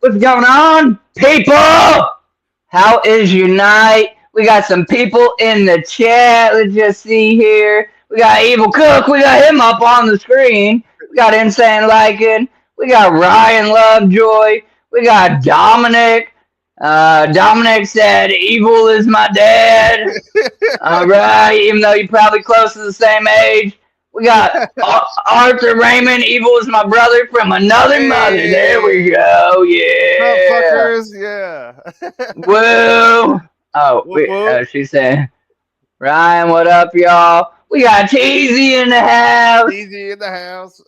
What's going on, people? How is your night? We got some people in the chat. Let's just see here. We got Evil Cook. We got him up on the screen. We got Insane Liking. We got Ryan Lovejoy. We got Dominic. Dominic said, Evil is my dad. All right, even though you're probably close to the same age. We got Arthur Raymond. Evil is my brother from another mother. There we go. Yeah. Fuckers, yeah. Woo. Oh, she said, Ryan, what up, y'all? We got Teasy in the house. Easy in the house.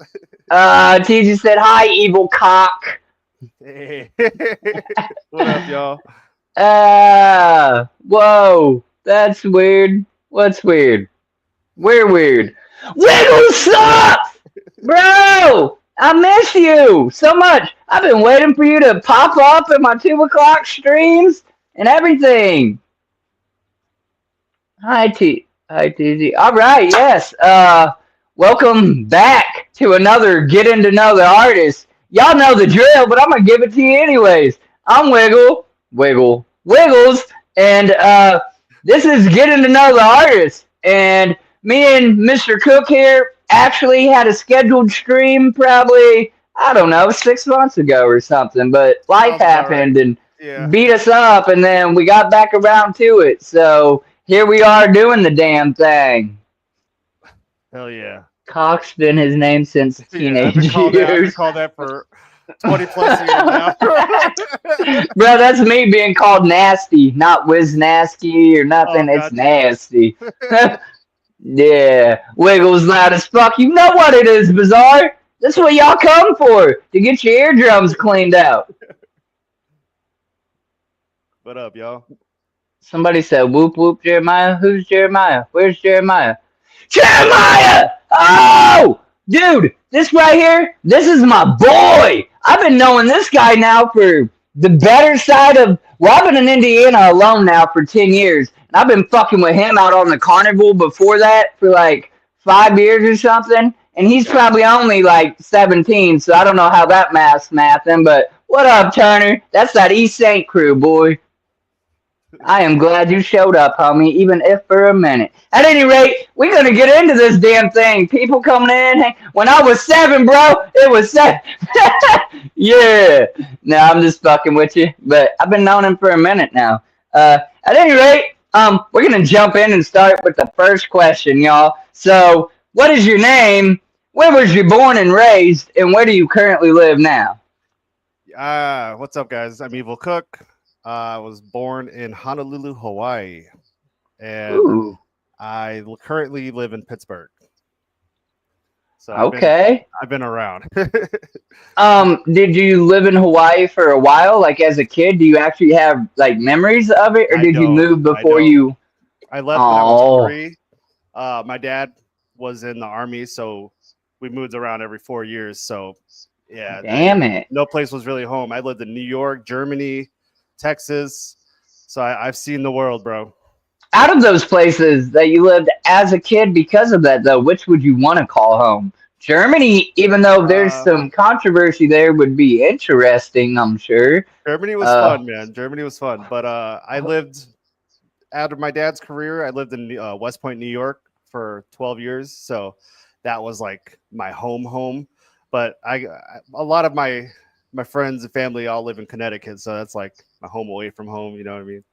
Teasy said, hi, evil cock. Hey. What up, y'all? Whoa. That's weird. What's weird? We're weird. Wiggle sucks! Bro! I miss you so much. I've been waiting for you to pop up in my 2 o'clock streams and everything. Hi, TZ. All right, yes. Welcome back to another Getting to Know the Artist. Y'all know the drill, but I'm going to give it to you anyways. I'm Wiggles, and this is Getting to Know the Artist. And me and Mr. Cook here actually had a scheduled stream probably, I don't know, 6 months ago or something. But life happened and beat us up, and then we got back around to it. So here we are doing the damn thing. Hell yeah. Cock's been his name since teenage years. I've been called that for 20 plus years now. Bro, that's me being called nasty, not whiz nasty or nothing. Oh, it's nasty. Yeah, Wiggles loud as fuck. You know what it is, Bizarre. That's what y'all come for, to get your eardrums cleaned out. What up, y'all? Somebody said, whoop, whoop, Jeremiah. Who's Jeremiah? Where's Jeremiah? Jeremiah! Oh! Dude, this right here, this is my boy. I've been knowing this guy now for the better side of... Well, I've been in Indiana alone now for 10 years. And I've been fucking with him out on the carnival before that for like 5 years or something. And he's probably only like 17, so I don't know how that mathing. But what up, Turner? That's that East Saint crew, boy. I am glad you showed up, homie, even if for a minute. At any rate, we're going to get into this damn thing. People coming in. When I was 7, bro, it was 7. Yeah. No, I'm just fucking with you. But I've been knowing him for a minute now. At any rate, we're going to jump in and start with the first question, y'all. So, what is your name? Where was you born and raised? And where do you currently live now? What's up, guys? I'm Evil Cook. I was born in Honolulu, Hawaii, and I currently live in Pittsburgh. So I've been around. Did you live in Hawaii for a while? Like as a kid, do you actually have like memories of it, or did you move before you? I left when I was 3. My dad was in the Army, so we moved around every 4 years. So yeah, damn it, no place was really home. I lived in New York, Germany, Texas, so I've seen the world, bro. Out of those places that you lived as a kid, because of that, though, which would you want to call home? Germany, even though there's some controversy there, would be interesting, I'm sure. Germany was fun, man. Germany was fun, but I lived out of my dad's career. I lived in West Point, New York, for 12 years, so that was like my home. But a lot of my friends and family all live in Connecticut, so that's like my home away from home. You know what I mean?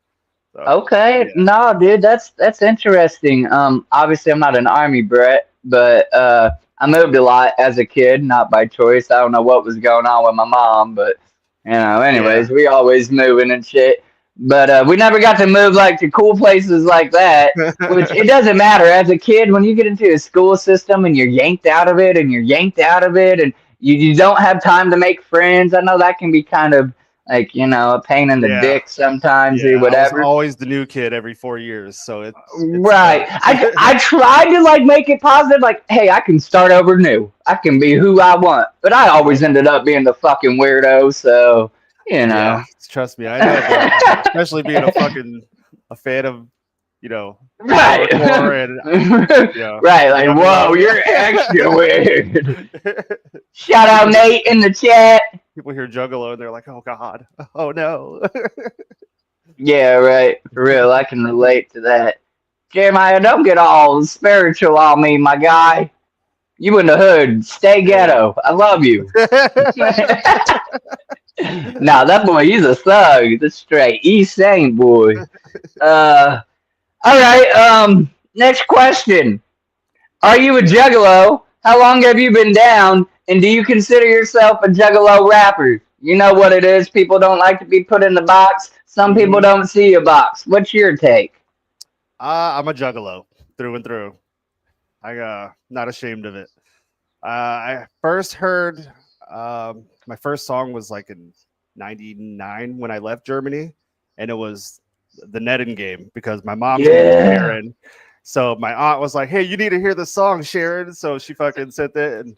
So, okay, yeah. No, dude, that's interesting. Obviously, I'm not an Army brat, but I moved a lot as a kid, not by choice. I don't know what was going on with my mom, but you know, anyways, we always moving and shit. But we never got to move like to cool places like that, which it doesn't matter. As a kid, when you get into a school system and you're yanked out of it, and you don't have time to make friends, I know that can be kind of like, you know, a pain in the dick sometimes or whatever. I was always the new kid every 4 years, so it's right. I tried to like make it positive, like, hey, I can start over new. I can be who I want, but I always ended up being the fucking weirdo. So you know, trust me, I know that. Especially being a fan of, you know, right, and, right, like, whoa, you're extra weird. Shout out Nate in the chat. people hear Juggalo and they're like, oh God, oh no. Yeah, right. For real, I can relate to that. Jeremiah, don't get all spiritual on me, my guy. You in the hood. Stay Hey. ghetto. I love you. Nah, that boy, he's a thug. The straight East Saint boy. Uh, all right. Next question. Are you a juggalo? How long have you been down? And do you consider yourself a juggalo rapper? You know what it is. People don't like to be put in the box. Some people Mhm. don't see a box. What's your take? I'm a Juggalo through and through. I not ashamed of it. I first heard my first song was like in '99 when I left Germany, and it was the Netting Game because my mom's name is Yeah. Sharon. So my aunt was like, "Hey, you need to hear this song, Sharon." So she fucking sent it, and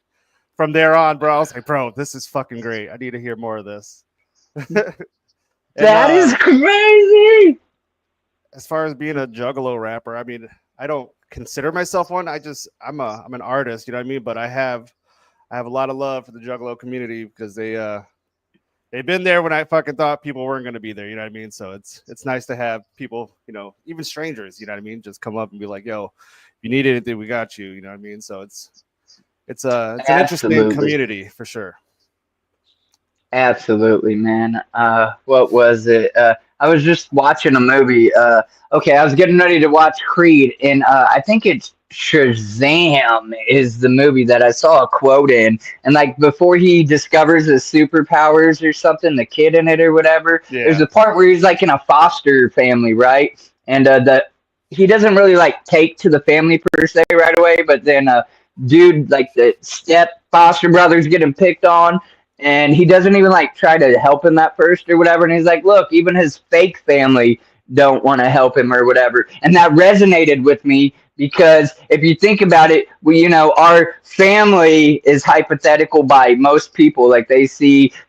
from there on, bro, I was like, "Bro, this is fucking great. I need to hear more of this." And That is crazy. as far as being a Juggalo rapper, I mean, I don't consider myself one. I'm an artist, you know what I mean? But I have a lot of love for the Juggalo community because they've been there when I fucking thought people weren't going to be there. You know what I mean? So it's nice to have people, you know, even strangers. You know what I mean? Just come up and be like, "Yo, if you need anything, we got you." You know what I mean? So it's an interesting Absolutely. community for sure. Absolutely, man. What was it? I was just watching a movie. Okay, I was getting ready to watch Creed, and I think it's Shazam is the movie that I saw a quote in. And like before he discovers his superpowers or something, the kid in it or whatever, there's Yeah, a part where he's like in a foster family, right? And the he doesn't really like take to the family per se right away, but then dude like the step foster brothers getting picked on, and he doesn't even like try to help him at first or whatever, and he's like, look, even his fake family don't want to help him or whatever. And that resonated with me because if you think about it, we, you know, our family is hypothetical by most people. Like they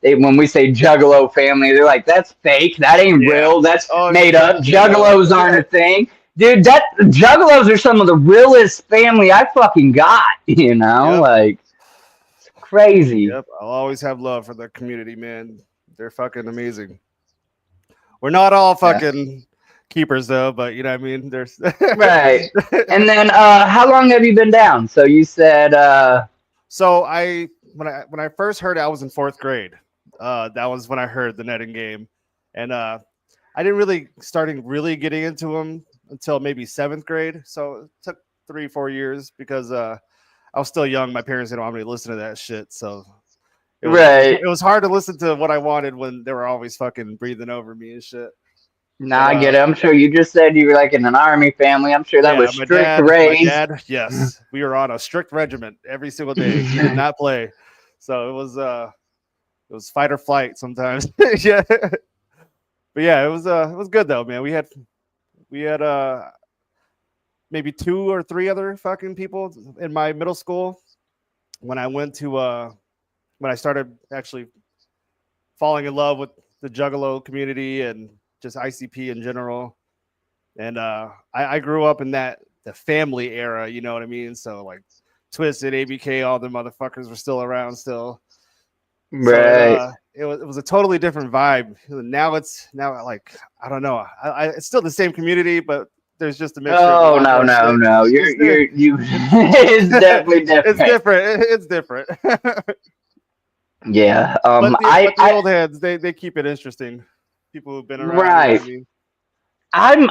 when we say juggalo family, they're like, that's fake, that ain't yeah. real, that's Oh, made up, you know, juggalos aren't a thing. Dude, that juggalos are some of the realest family I fucking got, you know, yep, like crazy. yep. I'll always have love for the community, man. They're fucking amazing. We're not all Yeah. fucking keepers though, but you know what I mean. There's Right. And then how long have you been down? So you said so when I first heard it, I was in fourth grade. That was when I heard the Netting Game, and I didn't really starting really getting into them until maybe seventh grade. So it took 3 4 years because I was still young. My parents didn't want me to listen to that shit, so right. it was hard to listen to what I wanted when they were always fucking breathing over me and shit. Nah, But I get it. I'm sure you just said you were like in an army family. I'm sure that yeah, was strict raised. yes, we were on a strict regiment every single day. We did not play, so it was fight or flight sometimes. Yeah, but yeah, it was good though, man. We had maybe two or three other fucking people in my middle school when I went to when I started actually falling in love with the Juggalo community and just ICP in general. And I grew up in the family era, you know what I mean? So like Twisted, ABK, all the motherfuckers were still around still. So Right. it was a totally different vibe. Now like I don't know. It's still the same community, but there's just a mixture of a Oh lot no more no shit. no. It's You it's it's definitely it's different. different. It's different. Yeah. But the old heads they keep it interesting. People who've been around, you know what Right. I mean?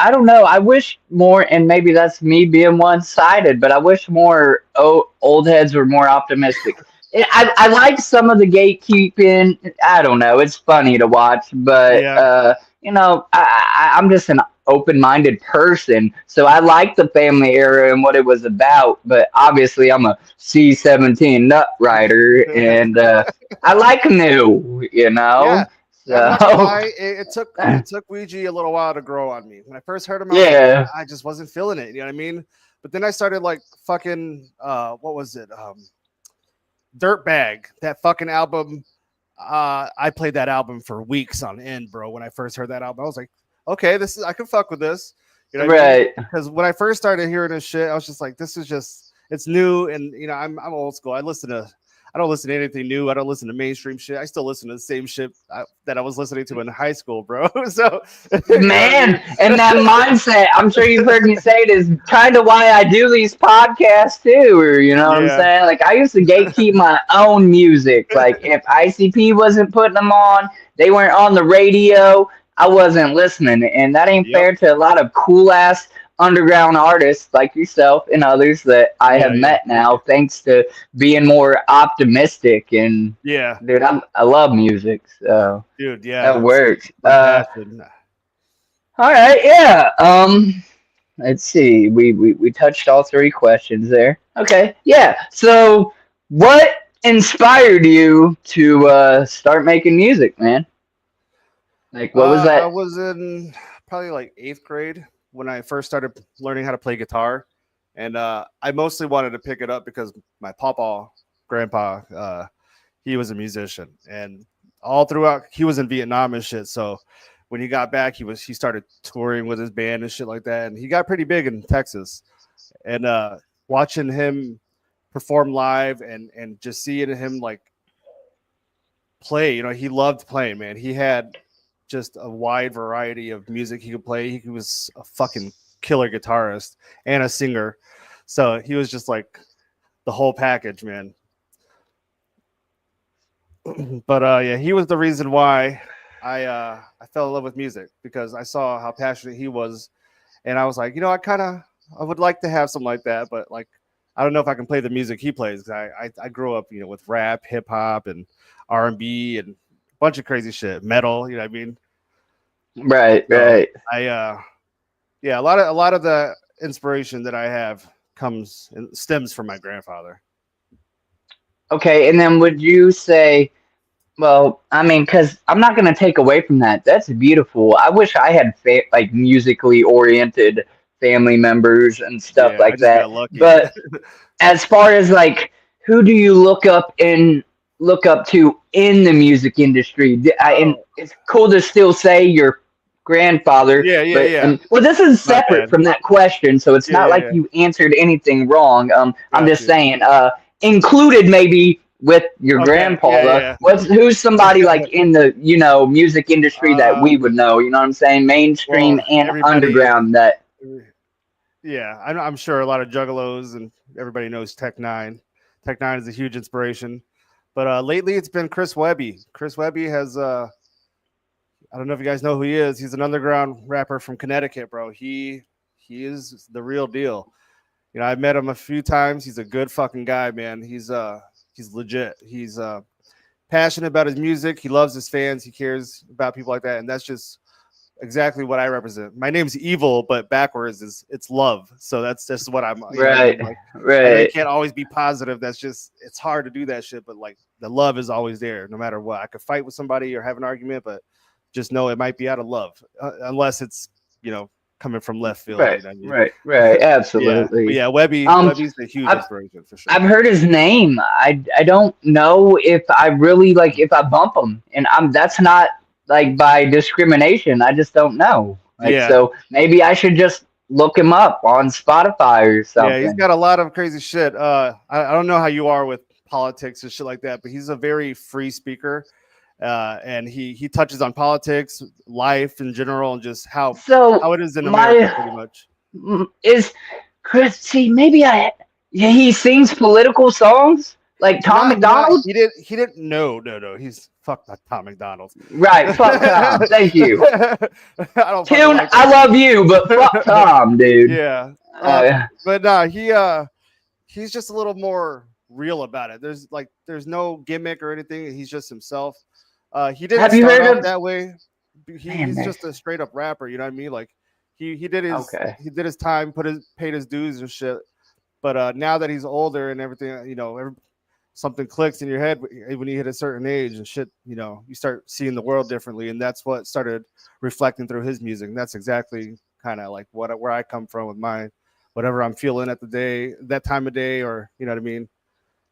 I don't know. I wish more, and maybe that's me being one-sided, but I wish more old heads were more optimistic. I like some of the gatekeeping. I don't know. It's funny to watch, but Yeah. you know, I'm just an open-minded person, so I like the family era and what it was about. But obviously, I'm a C-17 nut rider, and I like new. You Yeah. know, I'm not gonna so lie, it took Ouija a little while to grow on me. When I first heard him, I was like, yeah. I just wasn't feeling it. You know what I mean? But then I started like fucking what was it? Dirtbag. That fucking album. I played that album for weeks on end, bro. When I first heard that album, I was like, okay, this is I can fuck with this. You know what I mean? Right. Because when I first started hearing this shit, I was just like, this is just it's new, and you know, I'm old school. I don't listen to anything new. I don't listen to mainstream shit. I still listen to the same shit that I was listening to in high school, bro. So, you know what I Man, mean? and that mindset, I'm sure you've heard me say it, is kind of why I do these podcasts too, or you know what I'm Yeah. saying? Like, I used to gatekeep my own music. Like, if ICP wasn't putting them on, they weren't on the radio, I wasn't listening. And that ain't Yep. fair to a lot of cool ass underground artists like yourself and others that I have Yeah. Yeah. met now, thanks to being more optimistic. And, Yeah. dude, I love music, so Dude. Yeah. that It's works. my passion. All right, yeah. Let's see. We touched all three questions there. Okay, yeah. So, what inspired you to start making music, man? Like, what was I that? was in probably like 8th grade when I first started learning how to play guitar, and I mostly wanted to pick it up because my grandpa, he was a musician, and all throughout he was in Vietnam and shit. So when he got back, he started touring with his band and shit like that, and he got pretty big in Texas. And watching him perform live and just seeing him like play, he loved playing, man. He had just a wide variety of music he could play. He was a fucking killer guitarist and a singer. So he was just like the whole package, man. But yeah, he was the reason why I fell in love with music, because I saw how passionate he was, and I was like, I would like to have something like that, but like I don't know if I can play the music he plays. I grew up, with rap, hip hop, and R&B and a bunch of crazy shit, metal. You know what I mean? Right, So right. yeah, a lot of the inspiration that I have stems from my grandfather. Okay, and then would you say? Well, I mean, because I'm not going to take away from that. That's beautiful. I wish I had like musically oriented family members and stuff Yeah, I like just that. got lucky. But as far as like, who do you look up to in the music industry? And Oh, it's cool to still say your grandfather, but yeah. well, this is My separate bad. from that question, so it's not like Yeah. you answered anything wrong. I'm Got just you. saying, included maybe with your Okay. grandpa. Who's somebody like in the music industry that we Um. would know? You know what I'm saying? Mainstream Well, and everybody. underground. That Yeah, I'm sure a lot of Juggalos, and everybody knows Tech Nine. Tech Nine is a huge inspiration, but lately it's been Chris Webby. Chris Webby has I don't know if you guys know who he is. He's an underground rapper from Connecticut, bro. He is the real deal. I've met him a few times. He's a good fucking guy, man. He's legit. He's passionate about his music. He loves his fans. He cares about people like that, and that's just exactly what I represent. My name's Evil, but backwards it's love. So that's just what I'm. You know what I right, mean? Like, I know you right. can't always be positive. It's hard to do that shit. But like the love is always there, no matter what. I could fight with somebody or have an argument, but just know it might be out of love, unless it's coming from left field. Right, You know what I mean? right, Yeah, but absolutely. yeah, Um, Webby's a huge I've inspiration for I've sure. heard his name. I don't know if I really like if I bump him, and that's not like by discrimination. I just don't know. Like, Yeah, so maybe I should just look him up on Spotify or yeah, he's something. got a lot of crazy shit. I don't know how you are with politics and shit like that, but he's a very free speaker, and he touches on politics, life in general, and just So how it is in America, my pretty much. is Chris. See, maybe he sings political songs like Tom Not McDonald. he didn't no, he's fuck that Tom McDonald's. Right, fuck Tom. Thank you. I don't fucking Tune, like I that love you, but fuck shit. Tom, dude. Yeah, Uh, but no, he's just a little more real about it. There's no gimmick or anything. He's just himself. He didn't have you start heard off of? that way. Man, He's just a straight up rapper. You know what I mean? Like okay. he did his time, paid his dues and shit. But now that he's older and everything, something clicks in your head when you hit a certain age and shit. You start seeing the world differently, and that's what started reflecting through his music. And that's exactly kind of like where I come from with mine. Whatever I'm feeling at that time of day, or you know what I mean?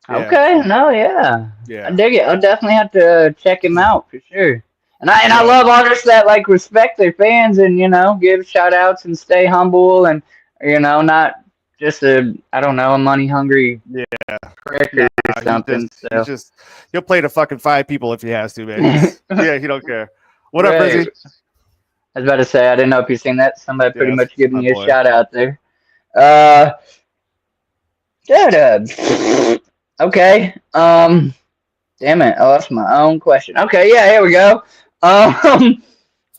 Yeah, Okay, so, no, yeah, I yeah, dig it. I'll definitely have to check him out for sure. And I yeah, love artists that like respect their fans and give shout outs and stay humble and not just a I don't know a money hungry yeah. prick Nah, or something. So he'll play to fucking 5 people if he has to, man. He don't care. What up, right. Rizzy? I was about to say I didn't know if you seen that. Somebody pretty Yeah, much that's giving my you a boy. shout out there. Uh, okay. Damn it, I lost my own question. Okay, yeah, here we go. Um,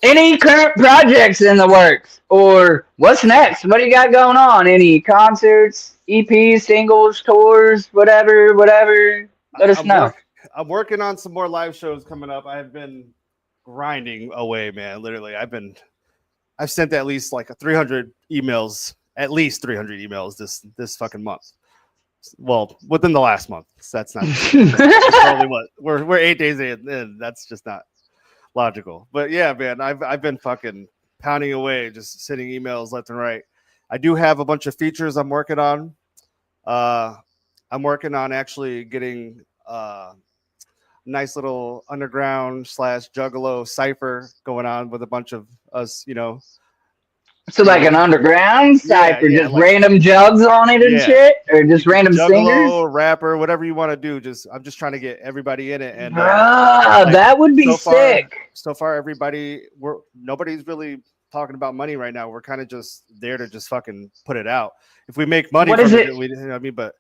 any current projects in the works, or what's next? What do you got going on? Any concerts, EPs, singles, tours, whatever, whatever? Let us I'm know. work I'm working on some more live shows coming up. I have been grinding away, man. Literally, I've sent at least like 300 emails, at least 300 emails this fucking month. Well, within the last month. So that's not true. It's only what we're 8 days in. That's just not logical. But yeah, man, I've been fucking pounding away, just sending emails left and right. I do have a bunch of features I'm working on. Uh, I'm working on actually getting nice little underground slash juggalo cipher going on with a bunch of us, So like an creative. underground Yeah, cipher, yeah, just like random jugs on it and yeah. shit, or You just could be random singers. juggalo, rapper, whatever you want to do. I'm just trying to get everybody in it, and Bruh, like that would be so far, sick. everybody nobody's really talking about money right now. We're kind of just there to just fucking put it out. If we make money What is from it, it? but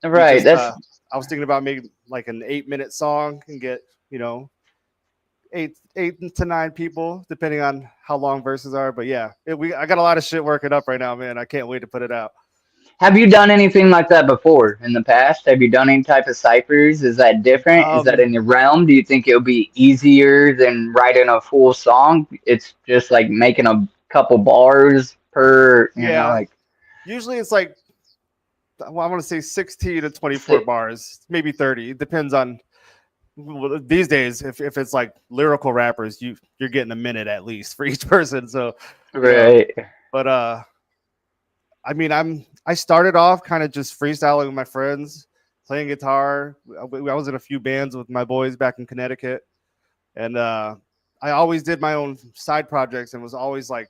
we Right, just that's I was thinking about making like an 8-minute song and get eight to nine people depending on how long verses are. But yeah, I got a lot of shit working up right now, man. I can't wait to put it out. Have you done anything like that before in the past? Have you done any type of ciphers? Is that different? Is that Um, in your realm? Do you think it'll be easier than writing a full song? It's just like making a couple bars per, yeah, like usually it's like well, I want to say 16 to 24 si- bars, maybe 30. It depends on these days. If it's like lyrical rappers, you're getting a minute at least for each person. So, you know, right. but I mean, I started off kind of just freestyling with my friends, playing guitar. I was in a few bands with my boys back in Connecticut, and I always did my own side projects and was always like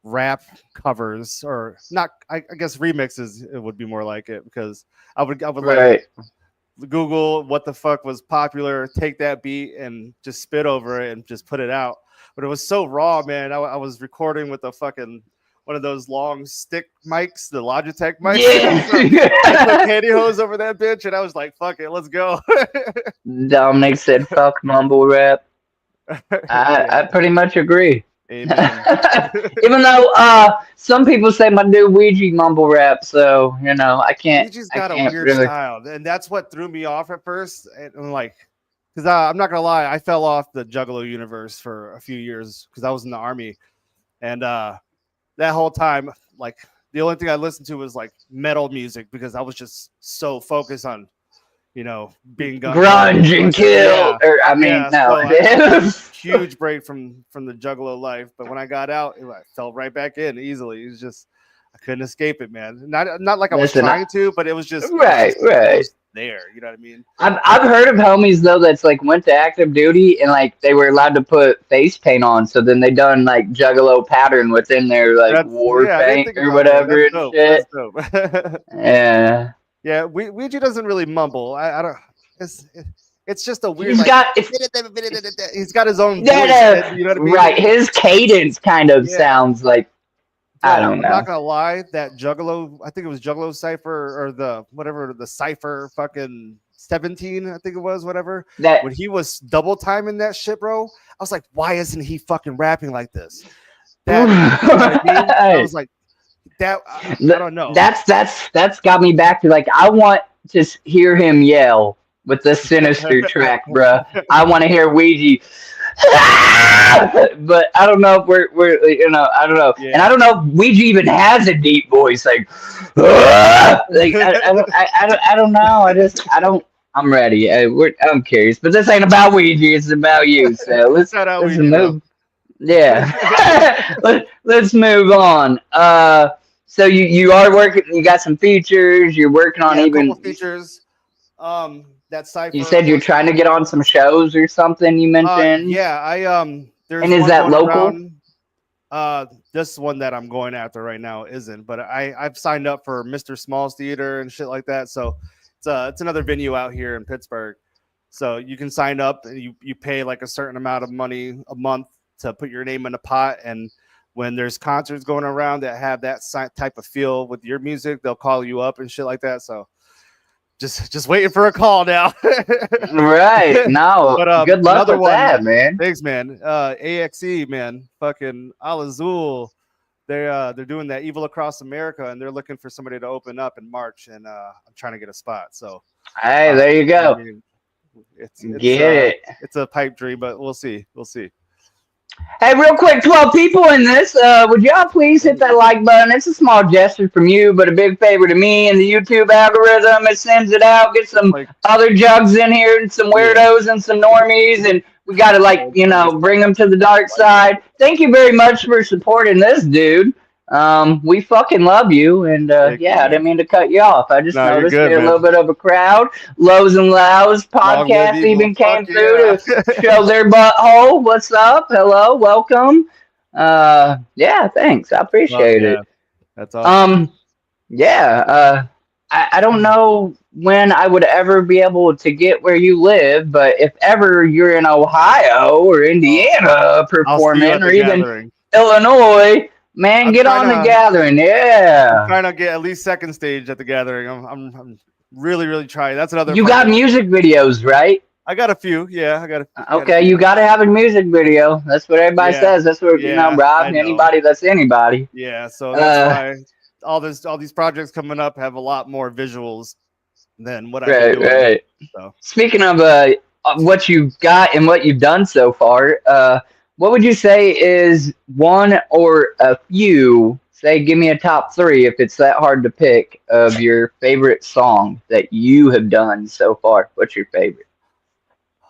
rap covers or not. I guess remixes it would be more like it because I would like Right. Google what the fuck was popular, take that beat and just spit over it and just put it out. But it was so raw, man. I was recording with a fucking one of those long stick mics, the Logitech mics. So I put Yeah. pantyhose over that bitch, and I was like, "Fuck it, let's go." Dominic said, "Fuck mumble rap." Yeah, I pretty much agree. amen. Even though some people say my dude Ouija mumble rap, so Ouija's I got a can't weird really. style, and that's what threw me off at first. And I'm like, because I'm not gonna lie, I fell off the Juggalo universe for a few years because I was in the army, and that whole time, like the only thing I listened to was like metal music because I was just so focused on being gun ho and Grunge shit and like that. kill, Yeah, or I mean, yeah. no. So I took a huge break from the Juggalo life, but when I got out, I fell right back in easily. It was just I couldn't escape it, man. Not like I was Listen, trying to, but right, it right. was there. You know what I mean? I've heard of homies though that's like went to active duty and like they were allowed to put face paint on, so then they done like Juggalo pattern within their like war I didn't paint think or about that. whatever That's and dope. That's shit. dope. Yeah, Yeah, Ouija doesn't really mumble. I don't. It's it's just a weird he's like. got it's He's got his own voice, that and you know what I mean. right. His cadence kind of Yeah, sounds like I but don't I'm not know. gonna lie. That Juggalo, I think it was Juggalo Cipher or the whatever the Cipher fucking 17, I think it was whatever. That When he was double timing that shit, bro, I was like, why isn't he fucking rapping like this? That you know what I mean? I was like, that I don't know. That's got me back to like I want to hear him yell with the sinister track, bruh. I want to hear Ouija, but I don't know if we're I don't know, and I Yeah. don't know if Ouija even has a deep voice like like I don't know. I don't. I'm ready. I'm curious, but this ain't about Ouija. It's about you. So Shout out let's Ouija though. move. Yeah. Let's move on. So you are working. You got some features. You're working on Yeah, a couple even. features. That You Cipher, of said you're course. trying to get on some shows or something. You mentioned, Yeah, I and there's is one that going local? around. This one that I'm going after right now isn't, but I've signed up for Mr. Smalls Theater and shit like that. So It's another venue out here in Pittsburgh. So you can sign up and you pay like a certain amount of money a month to put your name in a pot. And when there's concerts going around that have that type of feel with your music, they'll call you up and shit like that. So just waiting for a call now. Right. No, But good luck another with one. that, man. Thanks, man. AXE, man. Fucking Al Azul. They're doing that Evil Across America, and they're looking for somebody to open up in March, and I'm trying to get a spot. So, Hey, there you I go. mean, it's Get it. it's a pipe dream, but we'll see. We'll see. Hey, real quick, 12 people in this. Would y'all please hit that like button? It's a small gesture from you, but a big favor to me and the YouTube algorithm. It sends it out. Get some Like, other jugs in here and some weirdos and some normies, and we got to, like, bring them to the dark side. Thank you very much for supporting this, dude. We fucking love you, and yeah, I didn't mean to cut you off. I just no, you're noticed good, we had a man. little bit of a crowd. Lows and Lows Long live podcast Evil. even came Fuck through yeah. to show their butthole. What's up? Hello, welcome. Yeah, thanks. I Fuck appreciate yeah. it. That's awesome. Yeah. I don't know when I would ever be able to get where you live, but if ever you're in Ohio or Indiana I'll see you performing, at or the even gathering. Illinois, man, I'm get trying on the to gathering. I'm Yeah. trying to get at least second stage at the gathering. I'm really trying. That's another You got fucking. music videos, right? I got a few. Yeah, I got a Okay, few. you got to have a music video. That's what everybody Yeah, says. That's what, yeah, Rob, I know. anybody that's anybody. Yeah, so that's Uh, why all these projects coming up have a lot more visuals than what I've been right, doing. right. So Speaking of what you've got and what you've done so far, what would you say is one or a few? Say, give me a top three if it's that hard to pick of your favorite song that you have done so far. What's your favorite?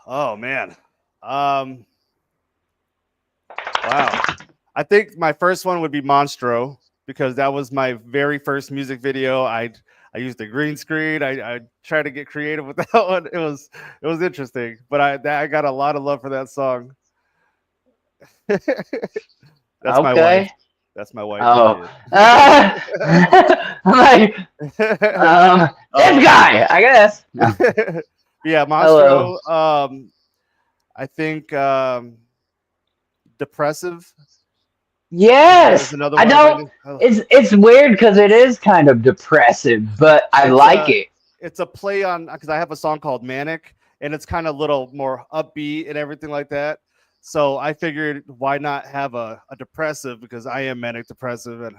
oh man. Wow. I think my first one would be Monstro because that was my very first music video. I used a green screen. I tried to get creative with that one. It was interesting, but I got a lot of love for that song. That's my wife. Okay. That's my wife. Oh, I'm like this guy, I guess. No. Yeah, Hello. Monstro. I think depressive. That was Yes, another I one. don't. It's weird because it is kind of depressive, but I It's like a it. it's a play on because I have a song called Manic, and it's kind of a little more upbeat and everything like that. So I figured why not have a depressive because I am manic depressive and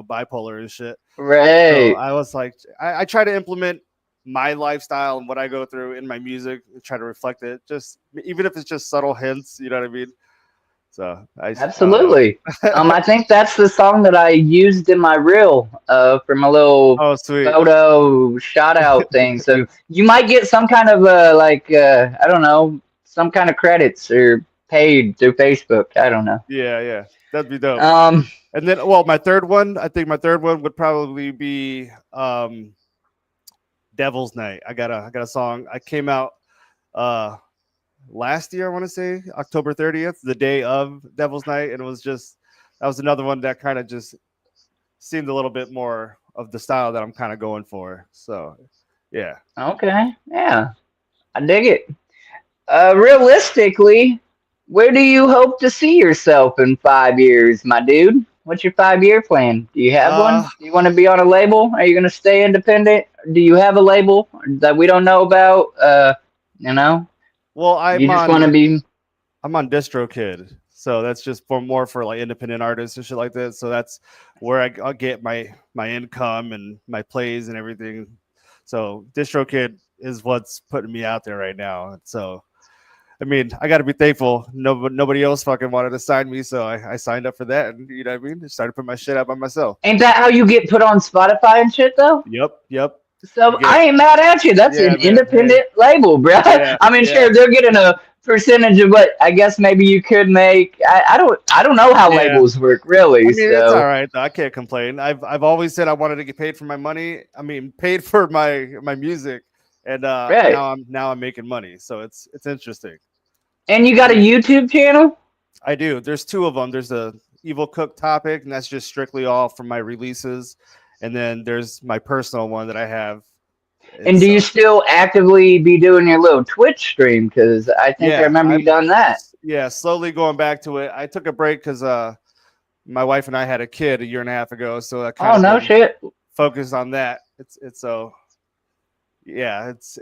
bipolar and shit. So Right. I was like, I try to implement my lifestyle and what I go through in my music and try to reflect it. Just even if it's just subtle hints, you know what I mean. So I don't know. Absolutely. I think that's the song that I used in my reel for my little Oh, sweet. photo shout out thing. So you might get some kind of I don't know, some kind of credits or paid through Facebook. I don't know. Yeah, that'd be dope. Um, And then, well, my third one, I think my third one would probably be Devil's Night. I got a song. I came out last year, I want to say October 30th, the day of Devil's Night, and that was another one that kind of just seemed a little bit more of the style that I'm kind of going for. So, yeah. okay. Yeah. I dig it. Realistically, where do you hope to see yourself in 5 years, my dude? What's your 5 year plan? Do you have one? Uh, Do you want to be on a label? Are you going to stay independent? Do you have a label that we don't know about? You know, well, you just want to be I'm on DistroKid, so that's just for like independent artists and shit like that. So that's where I'll get my income and my plays and everything. So DistroKid is what's putting me out there right now. So I mean, I got to be thankful. Nobody else fucking wanted to sign me, so I signed up for that, and you know what I mean. I started putting my shit out by myself. Ain't that how you get put on Spotify and shit though? Yep. So I ain't mad at you. That's Yeah, an man. Hey, independent label, bro. yeah, I mean, yeah, sure, they're getting a percentage of what I guess maybe you could make. I don't know how yeah. labels work I really. mean, it's all So right. Though. I can't complain. I've always said I wanted to get paid for my money. I mean, paid for my music, and right. now I'm making money. So it's interesting. And you got a YouTube channel? I do. There's two of them. There's the Evil Cook topic, and that's just strictly all from my releases. And then there's my personal one that I have And It's do you still actively be doing your little Twitch stream? Because I think I yeah, remember you done that. slowly going back to it. I took a break because my wife and I had a kid a year and a half ago, so I kind Oh, of no been shit. focused on that. It's so yeah, it's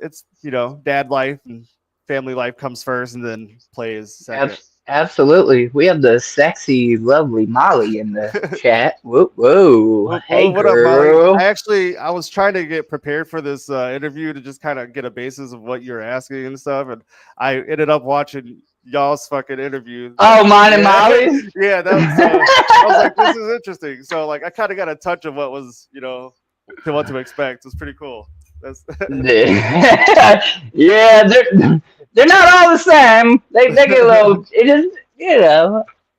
dad life and family life comes first, and then play is second. Absolutely. We have the sexy, lovely Molly in the chat. Whoa, whoa. Hey, What up, Molly? girl. I was trying to get prepared for this interview to just kind of get a basis of what you're asking and stuff, and I ended up watching y'all's fucking interview. Oh, mine and Yeah, Molly's? yeah, that was. I was like, this is interesting. So, like, I kind of got a touch of what was, to what to expect. It's pretty cool. That's Yeah, they're not all the same. They get a little. It is,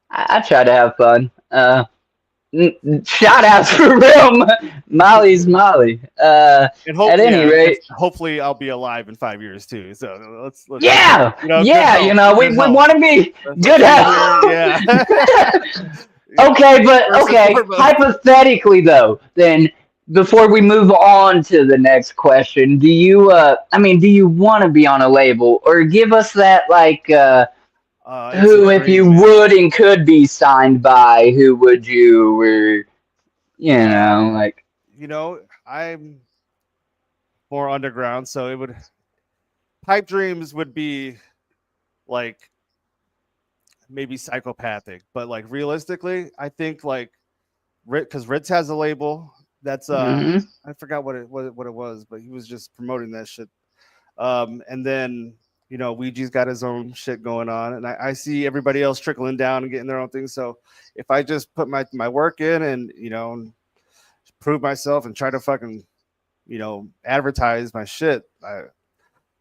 I try to have fun. Shout outs for real, Molly's Molly. and At any rate, hopefully I'll be alive in 5 years too. So let's yeah, good yeah. health, We good health. want to be That's good health. yeah. Okay, but First and okay. foremost. Hypothetically, though, then before we move on to the next question, do you? Do you want to be on a label, or give us that like? It's a Who, if you dream, man. would and could be signed by, who would you? Or Um, like. I'm more underground, so it would pipe dreams would be like maybe psychopathic, but like realistically, I think like because Ritz has a label that's Hmm. I forgot what it was, but he was just promoting that shit. And then Ouija's got his own shit going on, and I see everybody else trickling down and getting their own thing. So if I just put my work in and prove myself and try to fucking advertise my shit,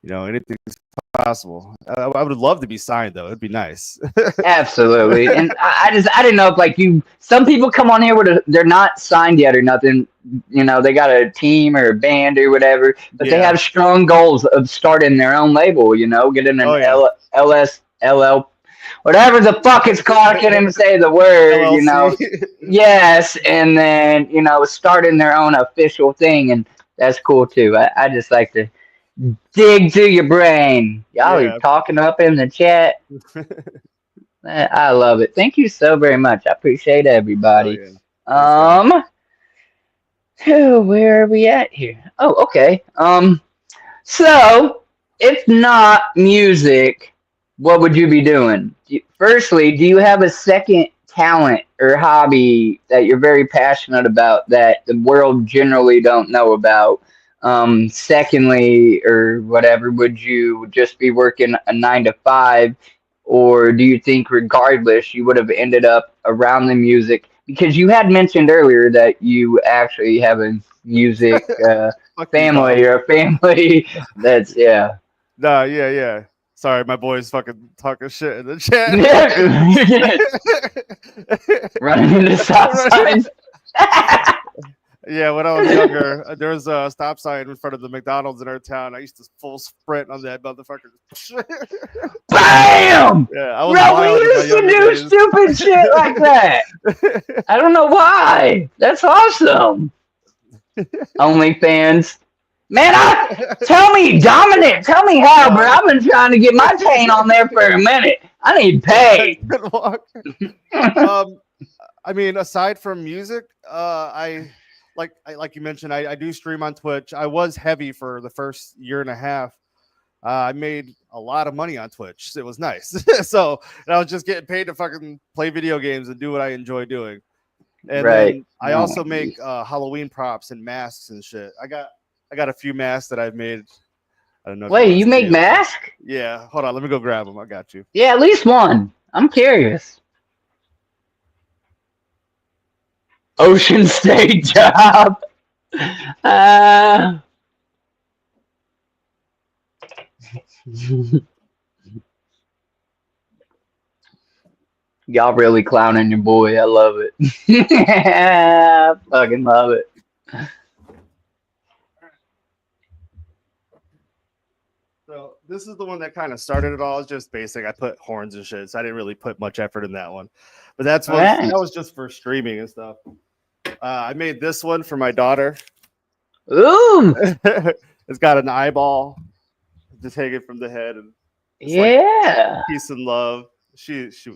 anything's possible. I would love to be signed though. It'd be nice. Absolutely, and I didn't know if like some people come on here with they're not signed yet or nothing. They got a team or a band or whatever, but they Yeah. have strong goals of starting their own label. Getting an Oh yeah. LL, whatever the fuck it's called. I can't even say the word. LLC. Yes, and then starting their own official thing, and that's cool too. I just like to dig through your brain. Y'all are Yeah. talking up in the chat. I love it. Thank you so very much. I appreciate Oh everybody. yeah. Thanks, guys. Where are we at here? Oh, okay. So if not music, what would you be doing? Firstly, do you have a second talent or hobby that you're very passionate about that the world generally don't know about? Secondly, or whatever, would you just be working a 9 to 5, or do you think regardless you would have ended up around the music? Because you had mentioned earlier that you actually have a music Fuck you, dog. family or a family that's yeah. Nah, yeah. Sorry, my boy's fucking talking shit in the chat. Running into stop signs. Yeah, when I was younger, there was a stop sign in front of the McDonald's in our town. I used to full sprint on that motherfucker. Bam! Yeah, I was Bro, wild we in my used to younger do days. stupid shit like that. I don't know why. That's awesome. OnlyFans. Man, tell me, Dominic, tell me how, bro. I've been trying to get my chain on there for a minute. I need pay. I mean, aside from music, like you mentioned, I do stream on Twitch. I was heavy for the first year and a half. I made a lot of money on Twitch. It was nice. So I was just getting paid to fucking play video games and do what I enjoy doing. And then I also make Halloween props and masks and shit. I got a few masks that I've made. I don't know. Wait, you make masks? Yeah. Hold on. Let me go grab them. I got you. Yeah, at least one. I'm curious. Ocean State job. Y'all really clowning your boy. I love it. I fucking love it. So this is the one that kind of started it all. It's just basic. I put horns and shit, so I didn't really put much effort in that one. But that was just for streaming and stuff. I made this one for my daughter. Ooh, It's It's got an eyeball to take it from the head, and it's like Yeah. peace and love. She's